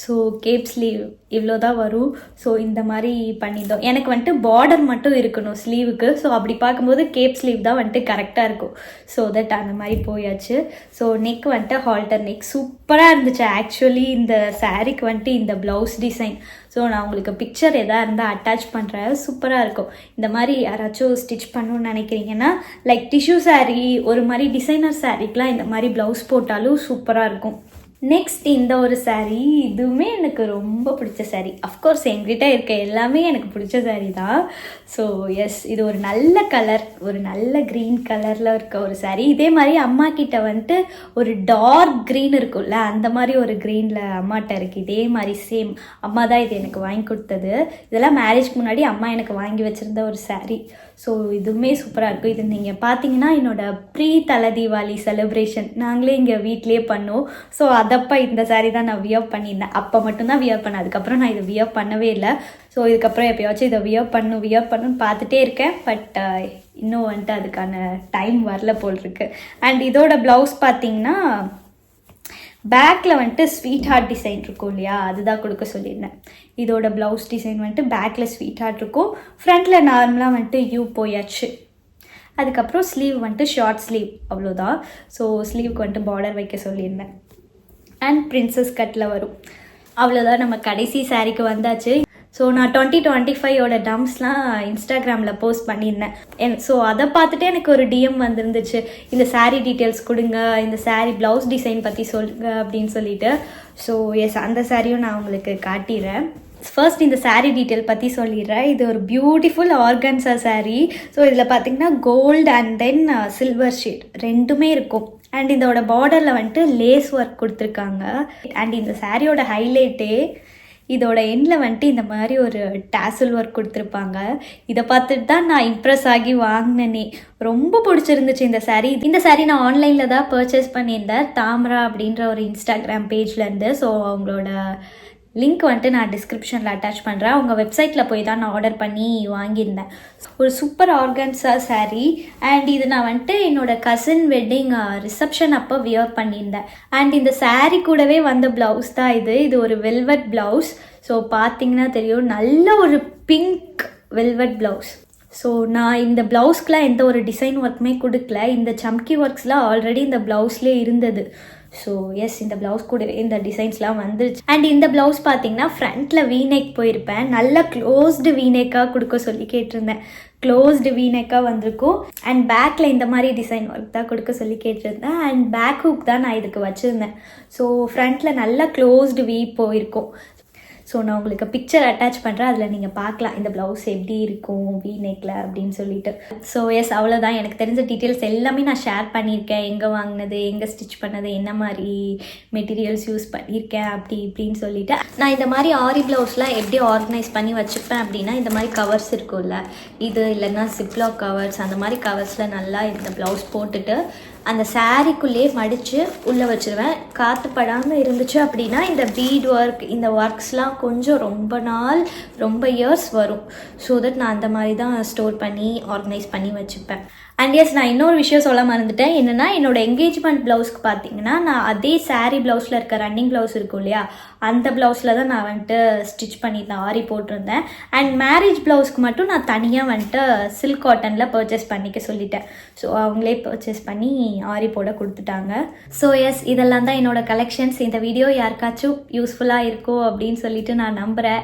So gap sleeve இவ்வளோ தான் வரும். ஸோ இந்த மாதிரி பண்ணியிருந்தோம். எனக்கு வந்துட்டு பார்டர் மட்டும் இருக்கணும் ஸ்லீவுக்கு. ஸோ அப்படி பார்க்கும்போது கேப் ஸ்லீவ் தான் வந்துட்டு கரெக்டாக இருக்கும். ஸோ தட் அந்த மாதிரி போயாச்சு. ஸோ நெக் வந்துட்டு ஹால்டர் நெக் சூப்பராக இருந்துச்சு. ஆக்சுவலி இந்த சாரீக்கு வந்துட்டு இந்த ப்ளவுஸ் டிசைன், ஸோ நான் உங்களுக்கு பிக்சர் எதாக இருந்தால் அட்டாச் பண்ணுறேன். சூப்பராக இருக்கும். இந்த மாதிரி யாராச்சும் ஸ்டிச் பண்ணணும்னு நினைக்கிறீங்கன்னா லைக் டிஷ்யூ சாரீ, ஒரு மாதிரி டிசைனர் சாரீக்கெலாம் இந்த மாதிரி ப்ளவுஸ் போட்டாலும் சூப்பராக இருக்கும். நெக்ஸ்ட் இந்த ஒரு saree, இதுவுமே எனக்கு ரொம்ப பிடிச்ச saree. அஃப்கோர்ஸ் என்கிட்ட இருக்க எல்லாமே எனக்கு பிடிச்ச saree தான். ஸோ எஸ், இது ஒரு நல்ல கலர், ஒரு நல்ல க்ரீன் கலரில் இருக்க ஒரு saree. இதே மாதிரி அம்மா கிட்ட வந்துட்டு ஒரு டார்க் க்ரீன் இருக்கும்ல, அந்த மாதிரி ஒரு க்ரீனில் அம்மாட்ட இருக்குது. இதே மாதிரி சேம் அம்மா தான் இது எனக்கு வாங்கி கொடுத்தது. இதெல்லாம் மேரேஜ்க்கு முன்னாடி அம்மா எனக்கு வாங்கி வச்சுருந்த ஒரு saree. ஸோ இதுவுமே சூப்பராக இருக்கும். இது நீங்கள் பார்த்தீங்கன்னா என்னோடய ப்ரீ தலை தீபாவளி செலிப்ரேஷன் நாங்களே இங்கே வீட்லேயே பண்ணோம். ஸோ அதப்போ இந்த saree தான் நான் வியர் பண்ணியிருந்தேன். அப்போ மட்டும்தான் வியர் பண்ணேன். அதுக்கப்புறம் நான் இதை வியர் பண்ணவே இல்லை. ஸோ இதுக்கப்புறம் எப்போயாச்சும் இதை வியர் பண்ணுன்னு பார்த்துட்டே இருக்கேன். பட் இன்னும் வந்துட்டு அதுக்கான டைம் வரல போல் இருக்கு. அண்ட் இதோட ப்ளவுஸ் பார்த்தீங்கன்னா பேக்கில் வந்துட்டு ஸ்வீட் ஹார்ட் டிசைன் இருக்கும் இல்லையா, அதுதான் கொடுக்க சொல்லியிருந்தேன். இதோட ப்ளவுஸ் டிசைன் வந்துட்டு பேக்கில் ஸ்வீட் ஹார்ட் இருக்கும், ஃப்ரண்ட்டில் நார்மலாக வந்துட்டு யூ போயாச்சு. அதுக்கப்புறம் ஸ்லீவ் வந்துட்டு ஷார்ட் ஸ்லீவ், அவ்வளோதான். ஸோ ஸ்லீவுக்கு வந்துட்டு பார்டர் வைக்க சொல்லியிருந்தேன். அண்ட் பிரின்சஸ் கட்டில் வரும். அவ்வளோதான், நம்ம கடைசி சாரீக்கு வந்தாச்சு. ஸோ நான் 2025 டம்ஸ்லாம் இன்ஸ்டாகிராமில் போஸ்ட் பண்ணியிருந்தேன். ஸோ அதை பார்த்துட்டு எனக்கு ஒரு டிஎம் வந்துருந்துச்சு, இந்த saree டீட்டெயில்ஸ் கொடுங்க, இந்த saree ப்ளவுஸ் டிசைன் பற்றி சொல்லுங்க அப்படின்னு சொல்லிட்டு. ஸோ எஸ், அந்த சாரியும் நான் உங்களுக்கு காட்டிடுறேன். ஃபர்ஸ்ட் இந்த saree டீட்டெயில் பற்றி சொல்லிடுறேன். இது ஒரு பியூட்டிஃபுல் ஆர்கன்ஸா saree. ஸோ இதில் பார்த்தீங்கன்னா gold and then silver shade ரெண்டுமே இருக்கும். அண்ட் இதோட பார்டரில் வந்துட்டு லேஸ் ஒர்க் கொடுத்துருக்காங்க. அண்ட் இந்த சாரியோட ஹைலைட்டே இதோட எண்டில் வந்துட்டு இந்த மாதிரி ஒரு டாசல் ஒர்க் கொடுத்துருப்பாங்க. இதை பார்த்துட்டு தான் நான் இம்ப்ரெஸ் ஆகி வாங்கினேனே. ரொம்ப பிடிச்சிருந்துச்சு இந்த saree. இந்த saree நான் ஆன்லைனில் தான் பர்ச்சேஸ் பண்ணியிருந்தேன், தாமரா அப்படின்ற ஒரு இன்ஸ்டாகிராம் பேஜ்லேருந்து. ஸோ அவங்களோட லிங்க் வந்துட்டு நான் டிஸ்கிரிப்ஷனில் அட்டாச் பண்ணுறேன். அவங்க வெப்சைட்டில் போய் தான் நான் ஆர்டர் பண்ணி வாங்கியிருந்தேன். ஒரு சூப்பர் ஆர்கன்ஸா saree. அண்ட் இது நான் வந்துட்டு என்னோடய கசின் வெட்டிங் ரிசப்ஷன் அப்போ வியர் பண்ணியிருந்தேன். அண்ட் இந்த saree கூடவே வந்த ப்ளவுஸ் தான் இது. இது ஒரு வெல்வெட் ப்ளவுஸ். ஸோ பார்த்தீங்கன்னா தெரியும், நல்ல ஒரு பிங்க் வெல்வெட் ப்ளவுஸ். ஸோ நான் இந்த ப்ளவுஸ்க்கெலாம் எந்த ஒரு டிசைன் ஒர்க்குமே கொடுக்கல. இந்த சம்கி ஒர்க்ஸ்லாம் ஆல்ரெடி இந்த ப்ளவுஸ்லேயே இருந்தது. ஸோ எஸ், இந்த ப்ளவுஸ் கூட இந்த டிசைன்ஸ்லாம் வந்துருச்சு. அண்ட் இந்த ப்ளவுஸ் பார்த்தீங்கன்னா ஃப்ரண்ட்டில் வீநெக் போயிருப்பேன், நல்ல க்ளோஸ்டு வீநெக்காக கொடுக்க சொல்லி கேட்டிருந்தேன். க்ளோஸ்டு வீநெக்காக வந்திருக்கும். அண்ட் பேக்கில் இந்த மாதிரி டிசைன் ஒர்க் தான் கொடுக்க சொல்லி கேட்டிருந்தேன். அண்ட் பேக் ஹூக் தான் நான் இதுக்கு வச்சுருந்தேன். ஸோ ஃப்ரண்ட்டில் நல்ல க்ளோஸ்டு வீ போயிருக்கும். ஸோ நான் உங்களுக்கு பிக்சர் அட்டாச் பண்ணுறேன், அதில் நீங்கள் பார்க்கலாம் இந்த ப்ளவுஸ் எப்படி இருக்கும் வீ நெக்கில் அப்படின்னு சொல்லிட்டு. ஸோ எஸ், அவ்வளோதான். எனக்கு தெரிஞ்ச டீட்டெயில்ஸ் எல்லாமே நான் ஷேர் பண்ணியிருக்கேன். எங்கே வாங்கினது, எங்கே ஸ்டிச் பண்ணது, என்ன மாதிரி மெட்டீரியல்ஸ் யூஸ் பண்ணியிருக்கேன் அப்படி இப்படின்னு சொல்லிட்டு. நான் இந்த மாதிரி ஆரி ப்ளவுஸ்லாம் எப்படி ஆர்கனைஸ் பண்ணி வச்சுப்பேன் அப்படின்னா, இந்த மாதிரி கவர்ஸ் இருக்கும்ல, இது இல்லைன்னா சிப்லாக் கவர்ஸ், அந்த மாதிரி கவர்ஸில் நல்லா இந்த ப்ளவுஸ் போட்டுட்டு அந்த சாரீக்குள்ளேயே மடித்து உள்ளே வச்சுருவேன். காற்று படாமல் இருந்துச்சு அப்படின்னா இந்த பீட் ஒர்க், இந்த ஒர்க்ஸ்லாம் கொஞ்சம் ரொம்ப இயர்ஸ் வரும். ஸோ தட் நான் அந்த மாதிரி தான் ஸ்டோர் பண்ணி ஆர்கனைஸ் பண்ணி வச்சுப்பேன். அண்ட் எஸ், நான் இன்னொரு விஷயம் சொல்ல மறந்துட்டேன். என்னென்னா, என்னோடய என்கேஜ்மெண்ட் ப்ளவுஸ்க்கு பார்த்தீங்கன்னா நான் அதே saree ப்ளவுஸில் இருக்க ரன்னிங் ப்ளவுஸ் இருக்கும் இல்லையா, அந்த ப்ளவுஸில் தான் நான் வந்துட்டு ஸ்டிச் பண்ணியிருந்தேன், ஆரி போட்டிருந்தேன். அண்ட் மேரேஜ் ப்ளவுஸ்க்கு மட்டும் நான் தனியாக வந்துட்டு சில்க் காட்டனில் பர்ச்சேஸ் பண்ணிக்க சொல்லிட்டேன். ஸோ அவங்களே பர்ச்சேஸ் பண்ணி ஆரி போட கொடுத்துட்டாங்க. ஸோ எஸ், இதெல்லாம் தான் என்னோடய கலெக்ஷன்ஸ். இந்த வீடியோ யாருக்காச்சும் யூஸ்ஃபுல்லாக இருக்கும் அப்படின்னு சொல்லிட்டு நான் நம்புகிறேன்.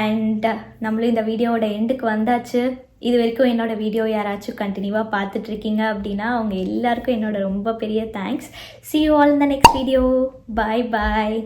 அண்ட் நம்மளும் இந்த வீடியோவோட எண்டுக்கு வந்தாச்சு. இது வரைக்கும் என்னோடய வீடியோ யாராச்சும் கண்டினியூவாக பார்த்துட்ருக்கீங்க அப்படின்னா அவங்க எல்லாருக்கும் என்னோட ரொம்ப பெரிய thanks. See you all in the next video. Bye bye.